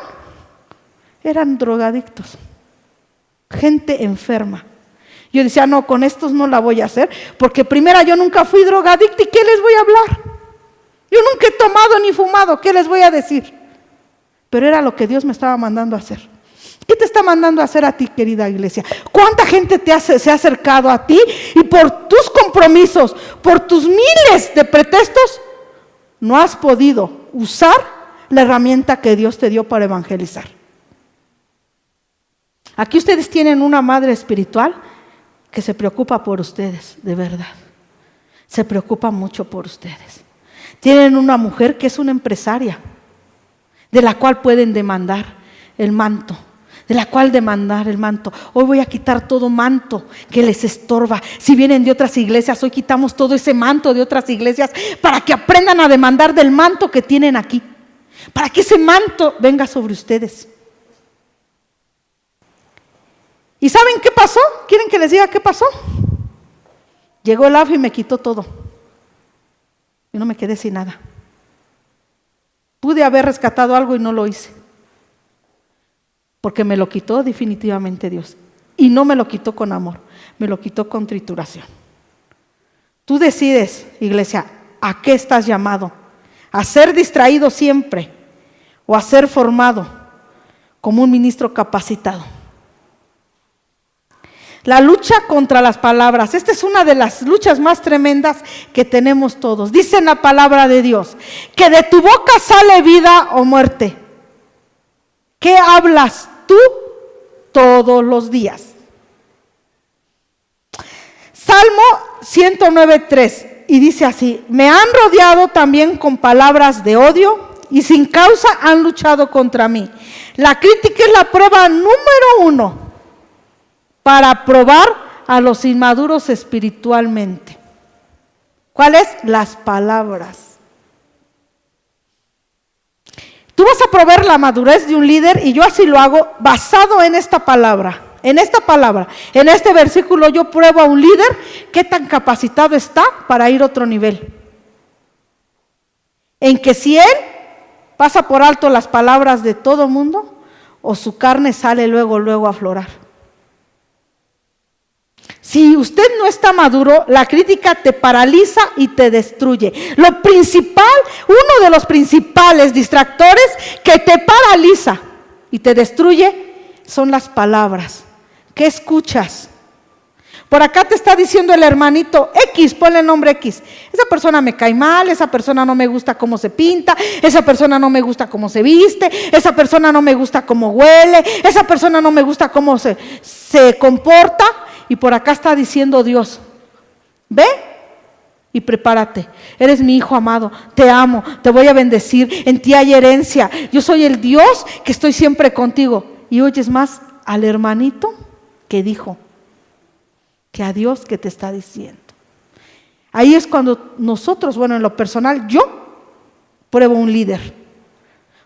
eran drogadictos. Gente enferma. Yo decía, no, con estos no la voy a hacer. Porque primero yo nunca fui drogadicta. ¿Y qué les voy a hablar? Yo nunca he tomado ni fumado, ¿qué les voy a decir? Pero era lo que Dios me estaba mandando a hacer. ¿Qué te está mandando a hacer a ti, querida iglesia? ¿Cuánta gente se ha acercado a ti y por tus compromisos, por tus miles de pretextos, no has podido usar la herramienta que Dios te dio para evangelizar? Aquí ustedes tienen una madre espiritual que se preocupa por ustedes, de verdad. Se preocupa mucho por ustedes. Tienen una mujer que es una empresaria, de la cual pueden demandar el manto, Hoy voy a quitar todo manto que les estorba. Si vienen de otras iglesias, hoy quitamos todo ese manto de otras iglesias para que aprendan a demandar del manto que tienen aquí, para que ese manto venga sobre ustedes. ¿Y saben qué pasó? ¿Quieren que les diga qué pasó? Llegó el AFI y me quitó todo. Y no me quedé sin nada. Pude haber rescatado algo y no lo hice. Porque me lo quitó definitivamente Dios. Y no me lo quitó con amor, me lo quitó con trituración. Tú decides, iglesia, ¿a qué estás llamado? ¿A ser distraído siempre o a ser formado como un ministro capacitado? La lucha contra las palabras. Esta es una de las luchas más tremendas que tenemos todos. Dice en la palabra de Dios que de tu boca sale vida o muerte. ¿Qué hablas tú todos los días? Salmo 109:3 y dice así: me han rodeado también con palabras de odio y sin causa han luchado contra mí. La crítica es la prueba número 1 para probar a los inmaduros espiritualmente. ¿Cuáles? Las palabras. Tú vas a probar la madurez de un líder y yo así lo hago basado en esta palabra. En este versículo yo pruebo a un líder qué tan capacitado está para ir a otro nivel. En que si él pasa por alto las palabras de todo mundo o su carne sale luego a aflorar. Si usted no está maduro, la crítica te paraliza y te destruye. Lo principal, uno de los principales distractores que te paraliza y te destruye son las palabras. ¿Qué escuchas? Por acá te está diciendo el hermanito X, ponle el nombre X. Esa persona me cae mal, esa persona no me gusta cómo se pinta, esa persona no me gusta cómo se viste, esa persona no me gusta cómo huele, esa persona no me gusta cómo se comporta. Y por acá está diciendo Dios, ve y prepárate, eres mi hijo amado, te amo, te voy a bendecir, en ti hay herencia, yo soy el Dios que estoy siempre contigo. Y oyes más al hermanito que dijo que a Dios que te está diciendo. Ahí es cuando nosotros, bueno, en lo personal, yo pruebo un líder.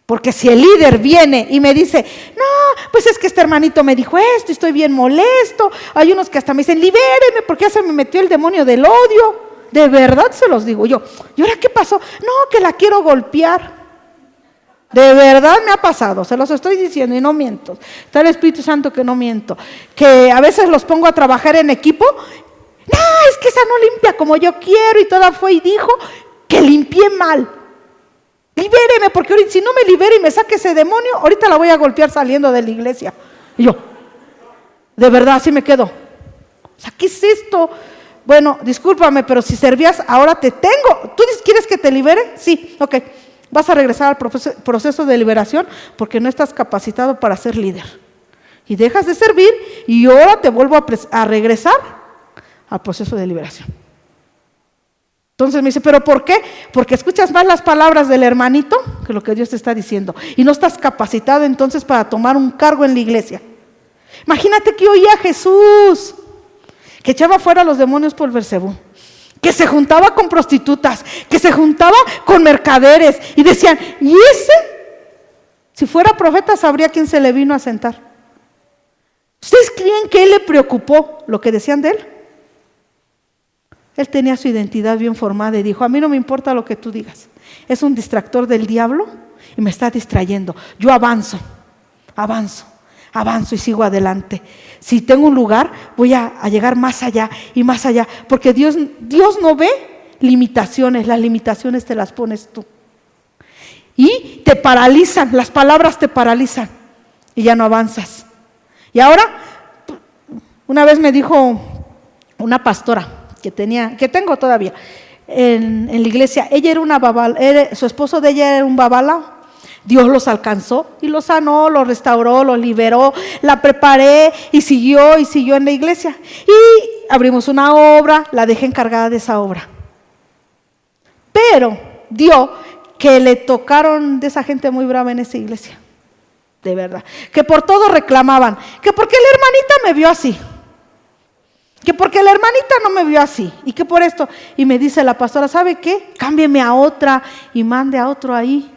Porque si el líder viene y me dice, no, pues es que este hermanito me dijo esto y estoy bien molesto. Hay unos que hasta me dicen, libéreme porque ya se me metió el demonio del odio. De verdad se los digo yo. ¿Y ahora qué pasó? No, que la quiero golpear. De verdad me ha pasado, se los estoy diciendo y no miento. Está el Espíritu Santo que no miento. Que a veces los pongo a trabajar en equipo. No, es que esa no limpia como yo quiero y toda fue y dijo que limpié mal. Libéreme, porque ahorita, si no me libere y me saque ese demonio, ahorita la voy a golpear saliendo de la iglesia. Y yo, de verdad, así me quedo. O sea, ¿qué es esto? Bueno, discúlpame, pero si servías, ahora te tengo. ¿Tú quieres que te libere? Sí, ok. Vas a regresar al proceso de liberación porque no estás capacitado para ser líder. Y dejas de servir y ahora te vuelvo a regresar al proceso de liberación. Entonces me dice, ¿pero por qué? Porque escuchas más las palabras del hermanito que lo que Dios te está diciendo. Y no estás capacitado entonces para tomar un cargo en la iglesia. Imagínate que oía a Jesús, que echaba fuera a los demonios por Beelzebú, que se juntaba con prostitutas, que se juntaba con mercaderes, y decían, ¿y ese? Si fuera profeta sabría quién se le vino a sentar. ¿Ustedes creen que él le preocupó lo que decían de él? Él tenía su identidad bien formada y dijo, a mí no me importa lo que tú digas, es un distractor del diablo y me está distrayendo. Yo avanzo y sigo adelante. Si tengo un lugar, voy a llegar más allá y más allá, porque Dios no ve limitaciones, las limitaciones te las pones tú. Y te paralizan, las palabras te paralizan y ya no avanzas. Y ahora, una vez me dijo una pastora que tengo todavía en la iglesia, ella era una babala, su esposo de ella era un babala. Dios los alcanzó y los sanó, los restauró, los liberó, la preparé y siguió en la iglesia. Y abrimos una obra, la dejé encargada de esa obra. Pero dio que le tocaron de esa gente muy brava en esa iglesia, de verdad, que por todo reclamaban, que porque la hermanita me vio así, que porque la hermanita no me vio así, y que por esto. Y me dice la pastora, ¿sabe qué? Cámbieme a otra y mande a otro ahí.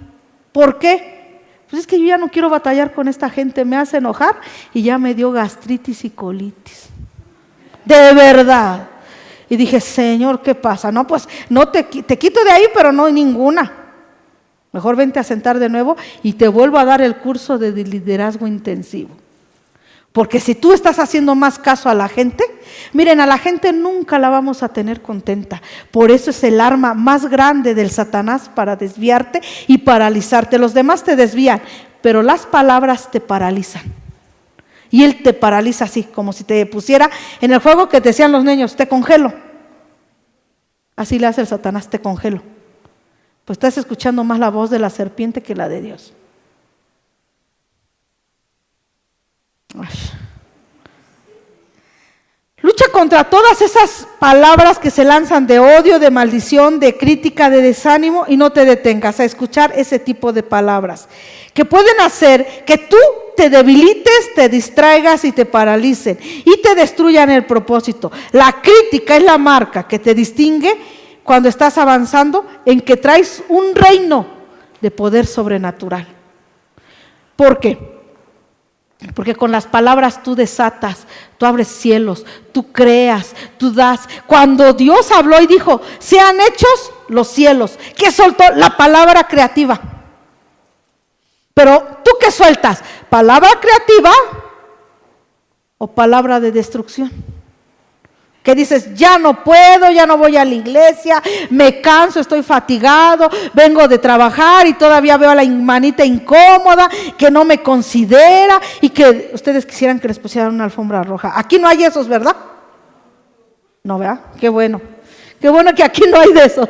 ¿Por qué? Pues es que yo ya no quiero batallar con esta gente, me hace enojar y ya me dio gastritis y colitis. De verdad. Y dije, Señor, ¿qué pasa? No, pues no te quito de ahí, pero no ninguna. Mejor vente a sentar de nuevo y te vuelvo a dar el curso de liderazgo intensivo. Porque si tú estás haciendo más caso a la gente, miren, a la gente nunca la vamos a tener contenta. Por eso es el arma más grande del Satanás para desviarte y paralizarte. Los demás te desvían, pero las palabras te paralizan. Y él te paraliza así, como si te pusiera en el fuego que te decían los niños, te congelo. Así le hace el Satanás, te congelo. Pues estás escuchando más la voz de la serpiente que la de Dios. Ay. Lucha contra todas esas palabras que se lanzan de odio, de maldición, de crítica, de desánimo, y no te detengas a escuchar ese tipo de palabras que pueden hacer que tú te debilites, te distraigas y te paralicen y te destruyan el propósito. La crítica es la marca que te distingue cuando estás avanzando en que traes un reino de poder sobrenatural. ¿Por qué? Porque con las palabras tú desatas, tú abres cielos, tú creas, tú das. Cuando Dios habló y dijo, sean hechos los cielos, ¿qué soltó? La palabra creativa. Pero ¿tú qué sueltas? ¿Palabra creativa o palabra de destrucción? Que dices, ya no puedo, ya no voy a la iglesia, me canso, estoy fatigado, vengo de trabajar y todavía veo a la hermanita incómoda, que no me considera y que ustedes quisieran que les pusieran una alfombra roja. Aquí no hay esos, ¿verdad? No, ¿verdad? Qué bueno que aquí no hay de esos.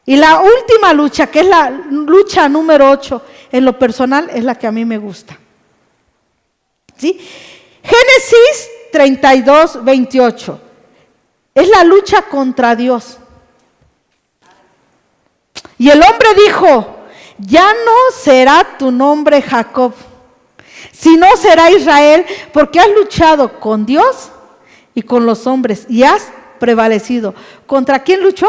Y la última lucha, que es la lucha número 8, en lo personal, es la que a mí me gusta. ¿Sí? Génesis 32, 28. Es la lucha contra Dios. Y el hombre dijo, ya no será tu nombre Jacob, sino será Israel, porque has luchado con Dios y con los hombres y has prevalecido. ¿Contra quién luchó?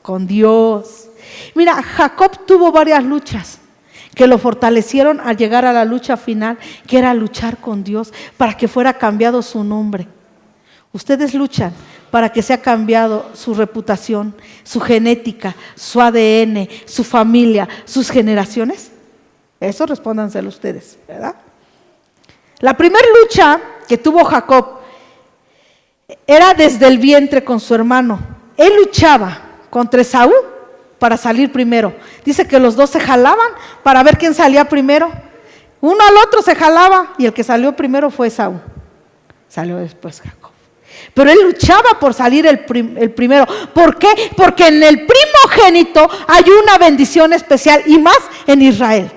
Con Dios. Mira, Jacob tuvo varias luchas que lo fortalecieron al llegar a la lucha final, que era luchar con Dios para que fuera cambiado su nombre. Ustedes luchan para que sea cambiado su reputación, su genética, su ADN, su familia, sus generaciones. Eso respóndanselo ustedes, ¿verdad? La primera lucha que tuvo Jacob era desde el vientre con su hermano. Él luchaba contra Esaú para salir primero. Dice que los dos se jalaban para ver quién salía primero. Uno al otro se jalaba y el que salió primero fue Esaú. Salió después Jacob. Pero él luchaba por salir el primero. ¿Por qué? Porque en el primogénito hay una bendición especial y más en Israel.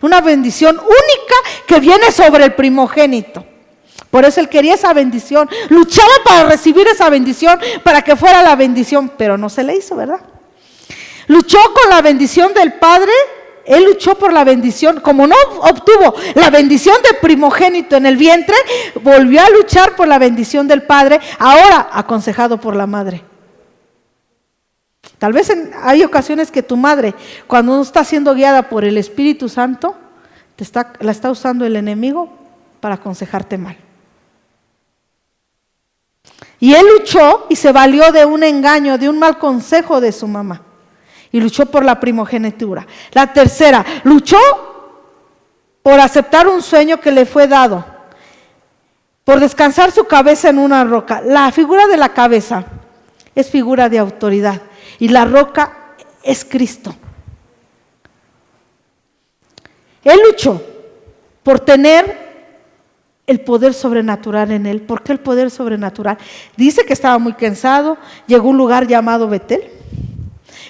Una bendición única que viene sobre el primogénito. Por eso él quería esa bendición. Luchaba para recibir esa bendición, para que fuera la bendición, pero no se le hizo, ¿verdad? Luchó con la bendición del padre él luchó por la bendición. Como no obtuvo la bendición de primogénito en el vientre, volvió a luchar por la bendición del padre, ahora aconsejado por la madre. Tal vez hay ocasiones que tu madre, cuando no está siendo guiada por el Espíritu Santo, la está usando el enemigo para aconsejarte mal. Y él luchó y se valió de un engaño, de un mal consejo de su mamá. Y luchó por la primogenitura. La tercera, luchó por aceptar un sueño que le fue dado, por descansar su cabeza en una roca. La figura de la cabeza es figura de autoridad y la roca es Cristo. Él luchó por tener el poder sobrenatural en él. ¿Por qué el poder sobrenatural? Dice que estaba muy cansado, llegó a un lugar llamado Betel,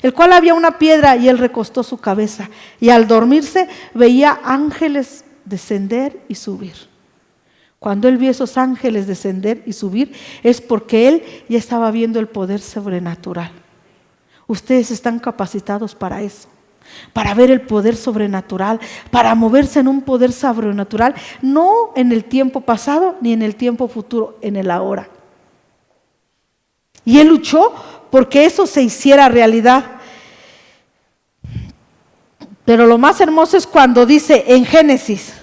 el cual había una piedra y él recostó su cabeza y al dormirse veía ángeles descender y subir. Cuando él vio esos ángeles descender y subir es porque él ya estaba viendo el poder sobrenatural. Ustedes están capacitados para eso, para ver el poder sobrenatural, para moverse en un poder sobrenatural, no en el tiempo pasado ni en el tiempo futuro, en el ahora. Y él luchó porque eso se hiciera realidad. Pero lo más hermoso es cuando dice en Génesis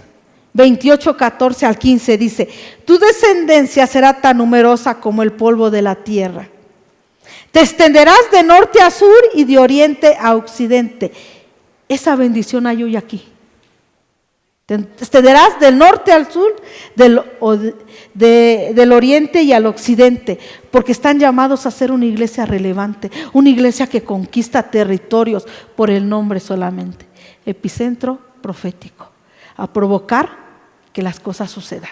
28, 14 al 15, dice: tu descendencia será tan numerosa como el polvo de la tierra. Te extenderás de norte a sur y de oriente a occidente. Esa bendición hay hoy aquí. Te extenderás del norte al sur, del oriente y al occidente, porque están llamados a ser una iglesia relevante, una iglesia que conquista territorios por el nombre solamente. Epicentro profético, a provocar que las cosas sucedan.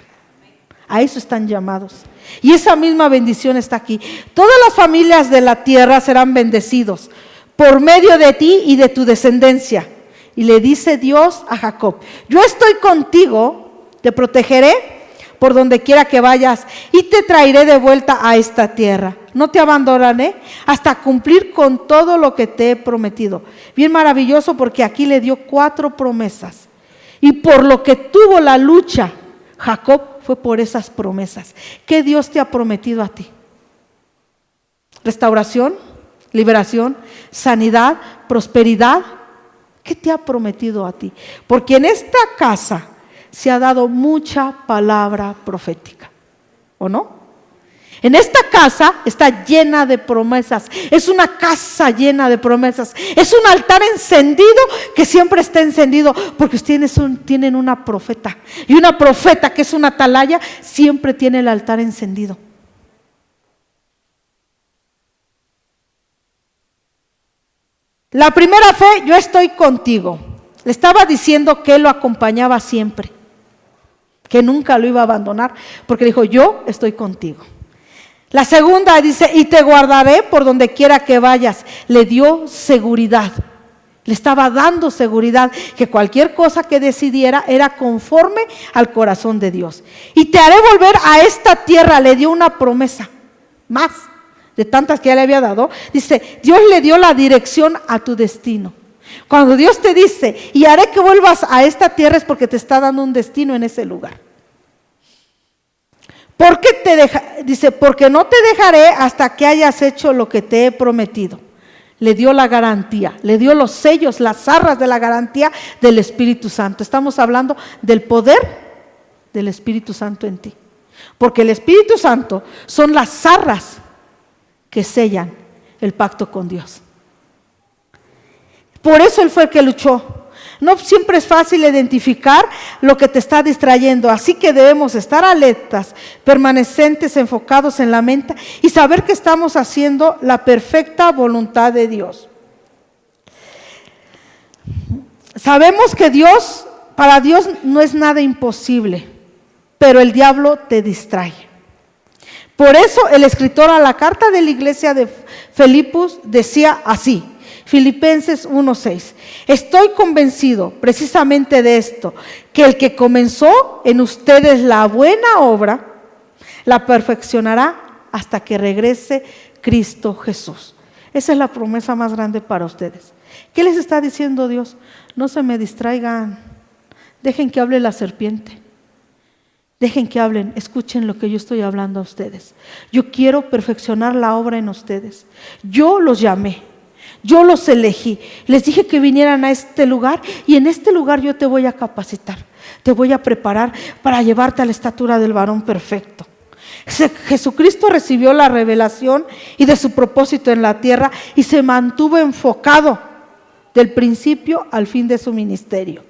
A eso están llamados. Y esa misma bendición está aquí. Todas las familias de la tierra serán bendecidos por medio de ti y de tu descendencia. Y le dice Dios a Jacob: yo estoy contigo, te protegeré por donde quiera que vayas y te traeré de vuelta a esta tierra. No te abandonaré hasta cumplir con todo lo que te he prometido. Bien maravilloso, porque aquí le dio 4 promesas. Y por lo que tuvo la lucha Jacob fue por esas promesas. ¿Qué Dios te ha prometido a ti? Restauración, liberación, sanidad, prosperidad. ¿Qué te ha prometido a ti? Porque en esta casa se ha dado mucha palabra profética, ¿o no? En esta casa está llena de promesas. Es una casa llena de promesas. Es un altar encendido que siempre está encendido, porque ustedes tienen una profeta. Y una profeta que es una atalaya siempre tiene el altar encendido. La primera fe: yo estoy contigo. Le estaba diciendo que él lo acompañaba siempre, que nunca lo iba a abandonar, porque dijo: yo estoy contigo. La segunda dice: y te guardaré por donde quiera que vayas. Le dio seguridad, le estaba dando seguridad, que cualquier cosa que decidiera era conforme al corazón de Dios. Y te haré volver a esta tierra. Le dio una promesa más de tantas que ya le había dado. Dice: Dios le dio la dirección a tu destino. Cuando Dios te dice: y haré que vuelvas a esta tierra, es porque te está dando un destino en ese lugar. ¿Por qué dice: porque no te dejaré hasta que hayas hecho lo que te he prometido. Le dio la garantía, le dio los sellos, las arras de la garantía del Espíritu Santo. Estamos hablando del poder del Espíritu Santo en ti. Porque el Espíritu Santo son las arras que sellan el pacto con Dios. Por eso él fue el que luchó. No siempre es fácil identificar lo que te está distrayendo, así que debemos estar alertas, permanentes, enfocados en la mente y saber que estamos haciendo la perfecta voluntad de Dios. Sabemos que para Dios no es nada imposible, pero el diablo te distrae. Por eso el escritor a la carta de la iglesia de Filipos decía así, Filipenses 1:6: estoy convencido precisamente de esto, que el que comenzó en ustedes la buena obra, la perfeccionará hasta que regrese Cristo Jesús. Esa es la promesa más grande para ustedes. ¿Qué les está diciendo Dios? No se me distraigan, dejen que hable la serpiente. Dejen que hablen, escuchen lo que yo estoy hablando a ustedes. Yo quiero perfeccionar la obra en ustedes. Yo los llamé, yo los elegí. Les dije que vinieran a este lugar y en este lugar yo te voy a capacitar. Te voy a preparar para llevarte a la estatura del varón perfecto. Jesucristo recibió la revelación y de su propósito en la tierra y se mantuvo enfocado del principio al fin de su ministerio.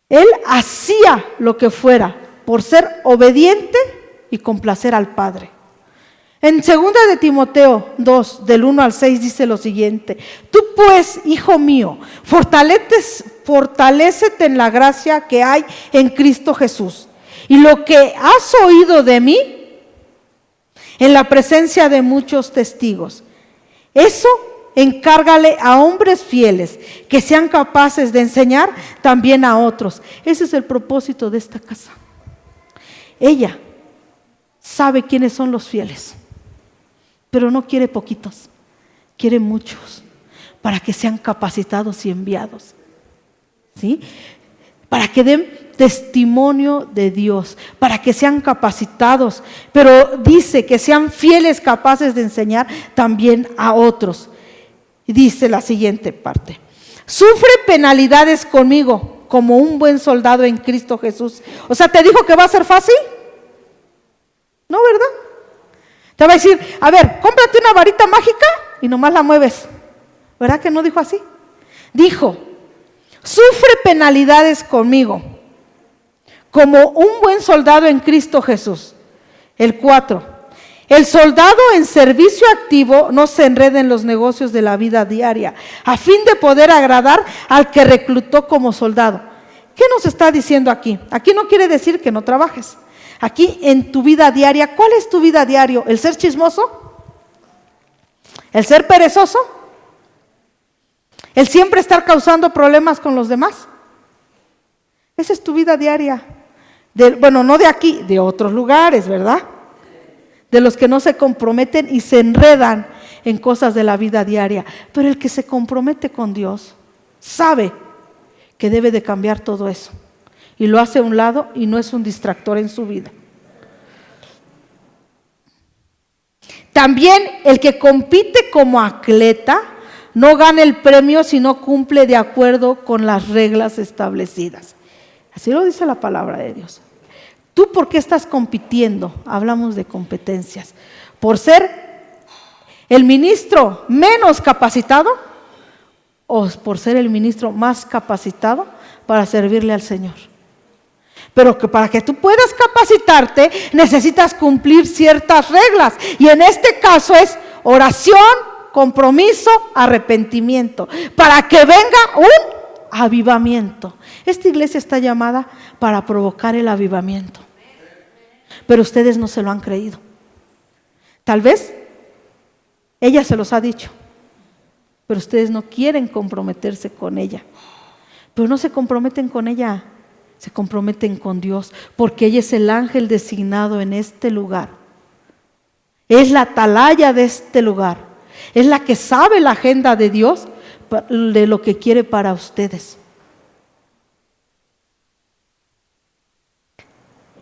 Él hacía lo que fuera por ser obediente y complacer al Padre. En 2 de Timoteo 2, del 1 al 6 dice lo siguiente: tú pues, hijo mío, fortalécete en la gracia que hay en Cristo Jesús. Y lo que has oído de mí, en la presencia de muchos testigos, eso encárgale a hombres fieles que sean capaces de enseñar también a otros. Ese es el propósito de esta casa. Ella sabe quiénes son los fieles, pero no quiere poquitos, quiere muchos, para que sean capacitados y enviados, ¿sí? Para que den testimonio de Dios, para que sean capacitados, pero dice que sean fieles, capaces de enseñar también a otros. Y dice la siguiente parte: sufre penalidades conmigo como un buen soldado en Cristo Jesús. O sea, ¿te dijo que va a ser fácil? No, ¿verdad? Te va a decir, a ver, cómprate una varita mágica y nomás la mueves. ¿Verdad que no dijo así? Dijo, sufre penalidades conmigo como un buen soldado en Cristo Jesús. El 4. El soldado en servicio activo no se enreda en los negocios de la vida diaria, a fin de poder agradar al que reclutó como soldado. ¿Qué nos está diciendo aquí? Aquí no quiere decir que no trabajes. Aquí en tu vida diaria, ¿cuál es tu vida diaria? ¿El ser chismoso? ¿El ser perezoso? ¿El siempre estar causando problemas con los demás? Esa es tu vida diaria. Bueno, no de aquí, de otros lugares, ¿verdad? De los que no se comprometen y se enredan en cosas de la vida diaria. Pero el que se compromete con Dios sabe que debe de cambiar todo eso. Y lo hace a un lado y no es un distractor en su vida. También el que compite como atleta no gana el premio si no cumple de acuerdo con las reglas establecidas. Así lo dice la palabra de Dios. ¿Tú por qué estás compitiendo? Hablamos de competencias. ¿Por ser el ministro menos capacitado o por ser el ministro más capacitado para servirle al Señor? Pero que para que tú puedas capacitarte necesitas cumplir ciertas reglas. Y en este caso es oración, compromiso, arrepentimiento. Para que venga un avivamiento. Esta iglesia está llamada para provocar el avivamiento. Pero ustedes no se lo han creído. Tal vez ella se los ha dicho, pero ustedes no quieren comprometerse con ella. Pero no se comprometen con ella, se comprometen con Dios, porque ella es el ángel designado en este lugar. Es la atalaya de este lugar. Es la que sabe la agenda de Dios, de lo que quiere para ustedes.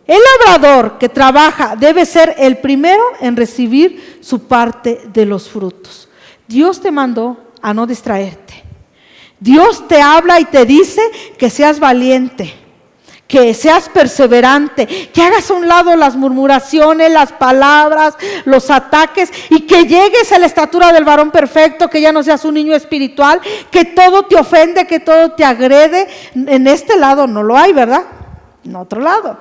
El labrador que trabaja debe ser el primero en recibir su parte de los frutos. Dios te mandó a no distraerte. Dios te habla y te dice que seas valiente, que seas perseverante, que hagas a un lado las murmuraciones, las palabras, los ataques y que llegues a la estatura del varón perfecto, que ya no seas un niño espiritual, que todo te ofende, que todo te agrede. En este lado no lo hay, ¿verdad? En otro lado.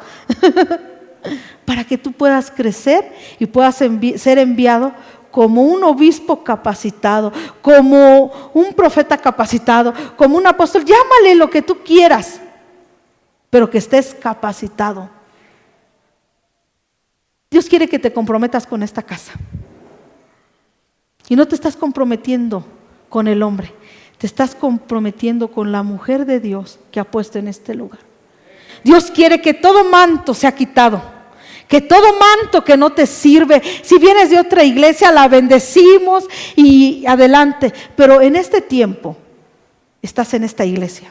Para que tú puedas crecer y puedas ser enviado como un obispo capacitado, como un profeta capacitado, como un apóstol, llámale lo que tú quieras, pero que estés capacitado. Dios quiere que te comprometas con esta casa. Y no te estás comprometiendo con el hombre, te estás comprometiendo con la mujer de Dios que ha puesto en este lugar. Dios quiere que todo manto sea quitado, Que todo manto que no te sirve, si vienes de otra iglesia, la bendecimos y adelante. Pero en este tiempo estás en esta iglesia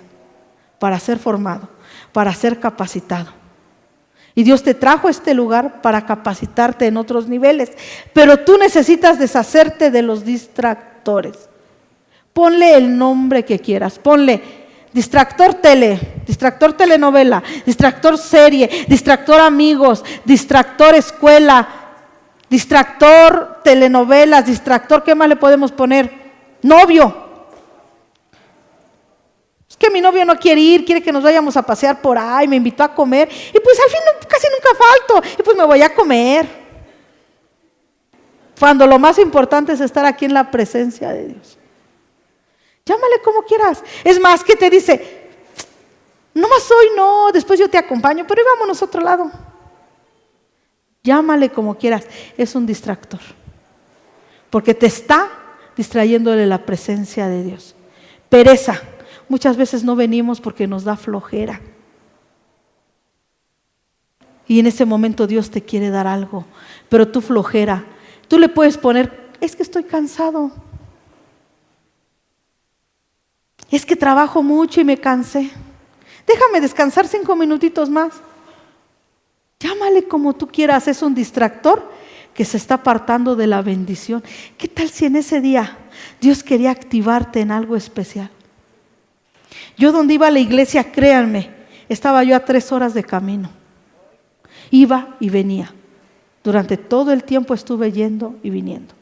para ser formado, para ser capacitado. Y Dios te trajo a este lugar para capacitarte en otros niveles. Pero tú necesitas deshacerte de los distractores. Ponle el nombre que quieras, ponle distractor tele, distractor telenovela, distractor serie, distractor amigos, distractor escuela, distractor telenovelas, distractor, ¿qué más le podemos poner? Novio. Es que mi novio no quiere ir, quiere que nos vayamos a pasear por ahí, me invitó a comer y pues al fin casi nunca falto y pues me voy a comer. Cuando lo más importante es estar aquí en la presencia de Dios. Llámale como quieras. Es más, que te dice, no más hoy no, después yo te acompaño, pero vámonos a otro lado. Llámale como quieras, es un distractor. Porque te está distrayendo de la presencia de Dios. Pereza. Muchas veces no venimos porque nos da flojera. Y en ese momento Dios te quiere dar algo, pero tu flojera, tú le puedes poner, es que estoy cansado. Es que trabajo mucho y me cansé. Déjame descansar 5 minutitos más. Llámale como tú quieras, es un distractor que se está apartando de la bendición. ¿Qué tal si en ese día Dios quería activarte en algo especial? Yo donde iba a la iglesia, créanme, estaba yo a 3 horas de camino. Iba y venía. Durante todo el tiempo estuve yendo y viniendo.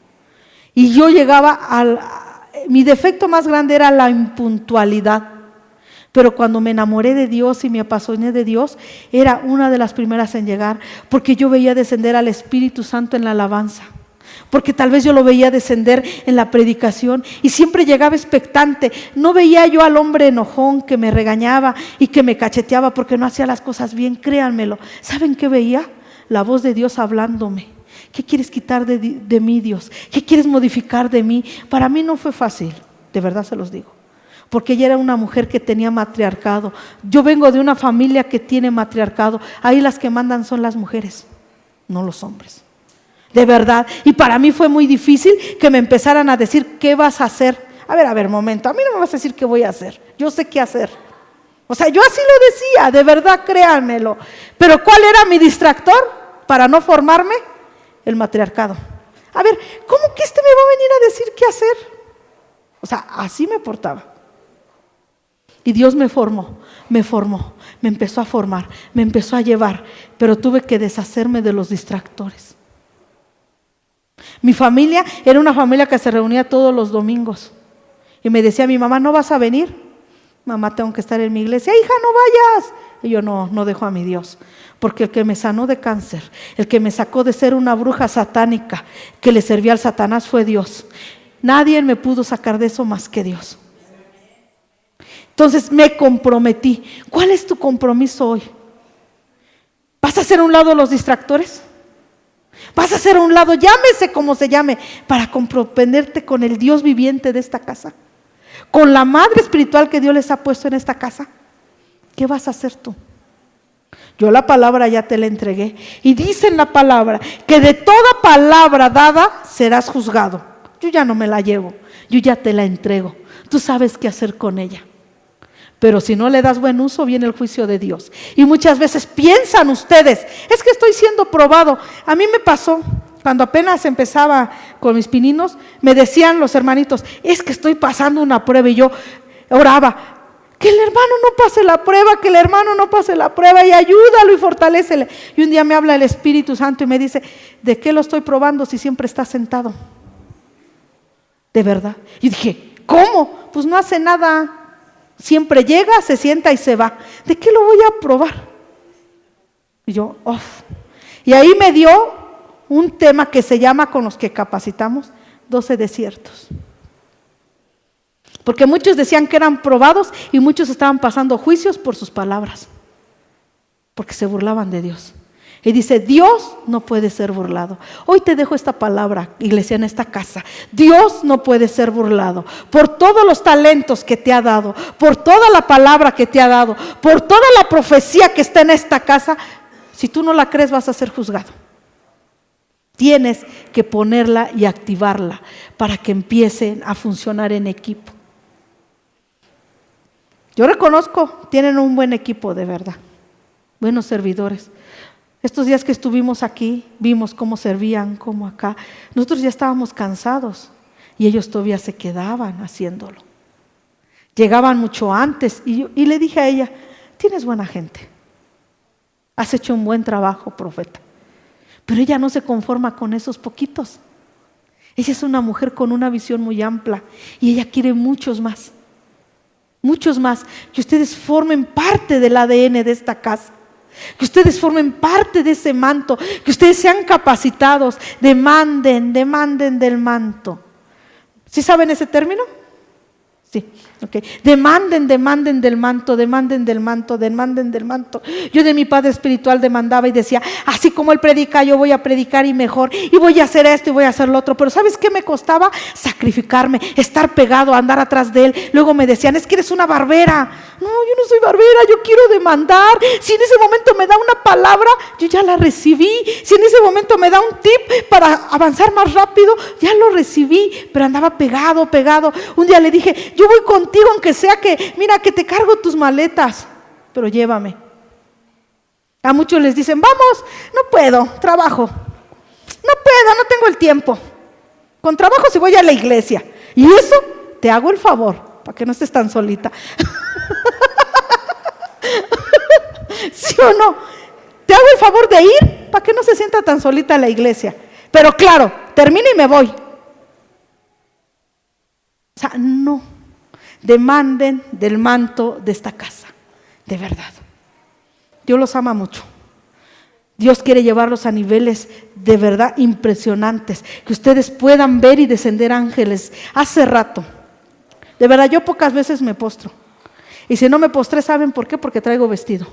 Y yo llegaba mi defecto más grande era la impuntualidad. Pero cuando me enamoré de Dios y me apasioné de Dios, era una de las primeras en llegar, porque yo veía descender al Espíritu Santo en la alabanza, porque tal vez yo lo veía descender en la predicación y siempre llegaba expectante. No veía yo al hombre enojón que me regañaba y que me cacheteaba porque no hacía las cosas bien, créanmelo. ¿Saben qué veía? La voz de Dios hablándome. ¿Qué quieres quitar de mí, Dios? ¿Qué quieres modificar de mí? Para mí no fue fácil, de verdad se los digo. Porque ella era una mujer que tenía matriarcado. Yo vengo de una familia que tiene matriarcado. Ahí las que mandan son las mujeres, no los hombres. De verdad. Y para mí fue muy difícil que me empezaran a decir, ¿qué vas a hacer? A ver, momento. A mí no me vas a decir qué voy a hacer. Yo sé qué hacer. O sea, yo así lo decía, de verdad, créanmelo. Pero ¿cuál era mi distractor para no formarme? El matriarcado. A ver, ¿cómo que me va a venir a decir qué hacer? O sea, así me portaba. Y Dios me formó, me empezó a formar, me empezó a llevar, pero tuve que deshacerme de los distractores. Mi familia era una familia que se reunía todos los domingos y me decía mi mamá, ¿no vas a venir? Mamá, tengo que estar en mi iglesia. Hija, no vayas. Y yo no dejo a mi Dios, porque el que me sanó de cáncer, el que me sacó de ser una bruja satánica que le servía al Satanás fue Dios. Nadie me pudo sacar de eso más que Dios. Entonces me comprometí. ¿Cuál es tu compromiso hoy? ¿Vas a hacer a un lado los distractores? ¿Vas a hacer a un lado, llámese como se llame, para comprometerte con el Dios viviente de esta casa? ¿Con la madre espiritual que Dios les ha puesto en esta casa? ¿Qué vas a hacer tú? Yo la palabra ya te la entregué. Y dice en la palabra que de toda palabra dada serás juzgado. Yo ya no me la llevo, yo ya te la entrego. Tú sabes qué hacer con ella. Pero si no le das buen uso, viene el juicio de Dios. Y muchas veces piensan ustedes, es que estoy siendo probado. A mí me pasó, cuando apenas empezaba con mis pininos, me decían los hermanitos, es que estoy pasando una prueba. Y yo oraba, que el hermano no pase la prueba, que el hermano no pase la prueba, y ayúdalo y fortalécele. Y un día me habla el Espíritu Santo y me dice, ¿de qué lo estoy probando si siempre está sentado? De verdad. Y dije, ¿cómo? Pues no hace nada. Siempre llega, se sienta y se va. ¿De qué lo voy a probar? Y yo, Y ahí me dio un tema que se llama, con los que capacitamos, 12 desiertos. Porque muchos decían que eran probados y muchos estaban pasando juicios por sus palabras, porque se burlaban de Dios. Y dice, Dios no puede ser burlado. Hoy te dejo esta palabra, iglesia, en esta casa. Dios no puede ser burlado por todos los talentos que te ha dado, por toda la palabra que te ha dado, por toda la profecía que está en esta casa. Si tú no la crees, vas a ser juzgado. Tienes que ponerla y activarla para que empiecen a funcionar en equipo. Yo reconozco, tienen un buen equipo de verdad, buenos servidores. Estos días que estuvimos aquí, vimos cómo servían, cómo acá. Nosotros ya estábamos cansados y ellos todavía se quedaban haciéndolo. Llegaban mucho antes y le dije a ella, tienes buena gente, has hecho un buen trabajo, profeta. Pero ella no se conforma con esos poquitos. Ella es una mujer con una visión muy amplia y ella quiere muchos más, que ustedes formen parte del ADN de esta casa, que ustedes formen parte de ese manto, que ustedes sean capacitados, demanden del manto. ¿Sí saben ese término? Sí, ok. Demanden del manto. Yo de mi padre espiritual demandaba y decía, así como él predica, yo voy a predicar y mejor, y voy a hacer esto y voy a hacer lo otro. Pero ¿sabes qué me costaba? Sacrificarme, estar pegado, andar atrás de él. Luego me decían, es que eres una barbera. No, yo no soy barbera, yo quiero demandar. Si en ese momento me da una palabra, yo ya la recibí. Si en ese momento me da un tip para avanzar más rápido, ya lo recibí. Pero andaba pegado. Un día le dije, yo voy contigo aunque sea que, mira, que te cargo tus maletas, pero llévame. A muchos les dicen, vamos, no puedo, trabajo. No tengo el tiempo. Con trabajo si voy a la iglesia. Y eso, te hago el favor, para que no estés tan solita. ¿Sí o no? Te hago el favor de ir, para que no se sienta tan solita la iglesia. Pero claro, termino y me voy. O sea, no. Demanden del manto de esta casa, de verdad. Dios los ama mucho. Dios quiere llevarlos a niveles de verdad impresionantes, que ustedes puedan ver y descender ángeles. Hace rato, de verdad, yo pocas veces me postro. Y si no me postré, ¿saben por qué? Porque traigo vestido.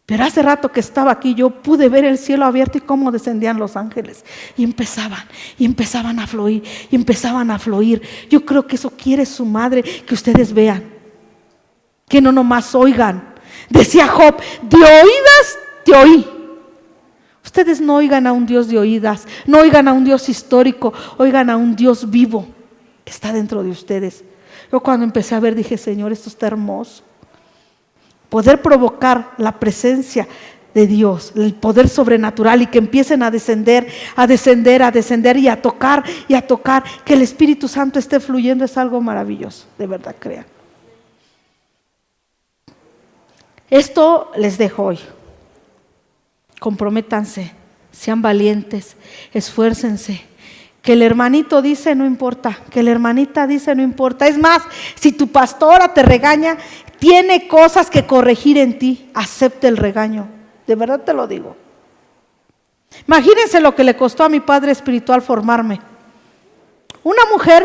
Pero hace rato que estaba aquí, yo pude ver el cielo abierto y cómo descendían los ángeles. Y empezaban a fluir. Yo creo que eso quiere su madre, que ustedes vean. Que no nomás oigan. Decía Job, de oídas te oí. Ustedes no oigan a un Dios de oídas, no oigan a un Dios histórico, oigan a un Dios vivo que está dentro de ustedes. Yo cuando empecé a ver dije, Señor, esto está hermoso. Poder provocar la presencia de Dios, el poder sobrenatural, y que empiecen a descender y a tocar, que el Espíritu Santo esté fluyendo, es algo maravilloso, de verdad, crean. Esto les dejo hoy. Comprométanse, sean valientes, esfuércense. Que el hermanito dice no importa, que la hermanita dice no importa. Es más, si tu pastora te regaña, tiene cosas que corregir en ti, acepte el regaño. De verdad te lo digo. Imagínense lo que le costó a mi padre espiritual formarme. Una mujer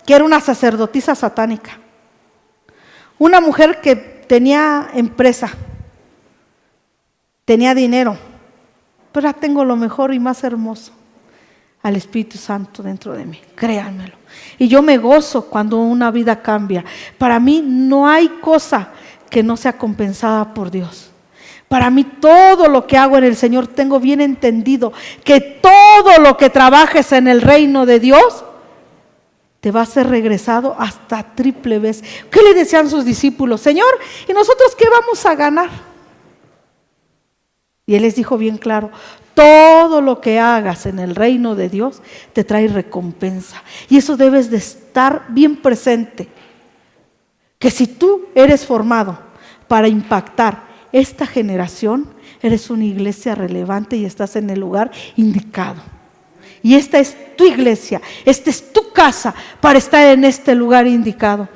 que era una sacerdotisa satánica. Una mujer que tenía empresa, tenía dinero, pero ahora tengo lo mejor y más hermoso. Al Espíritu Santo dentro de mí, créanmelo. Y yo me gozo cuando una vida cambia. Para mí no hay cosa que no sea compensada por Dios. Para mí todo lo que hago en el Señor, tengo bien entendido que todo lo que trabajes en el reino de Dios te va a ser regresado hasta triple vez. ¿Qué le decían sus discípulos? Señor, ¿y nosotros qué vamos a ganar? Y Él les dijo bien claro, todo lo que hagas en el reino de Dios te trae recompensa. Y eso debes de estar bien presente. Que si tú eres formado para impactar esta generación, eres una iglesia relevante y estás en el lugar indicado. Y esta es tu iglesia, esta es tu casa para estar en este lugar indicado.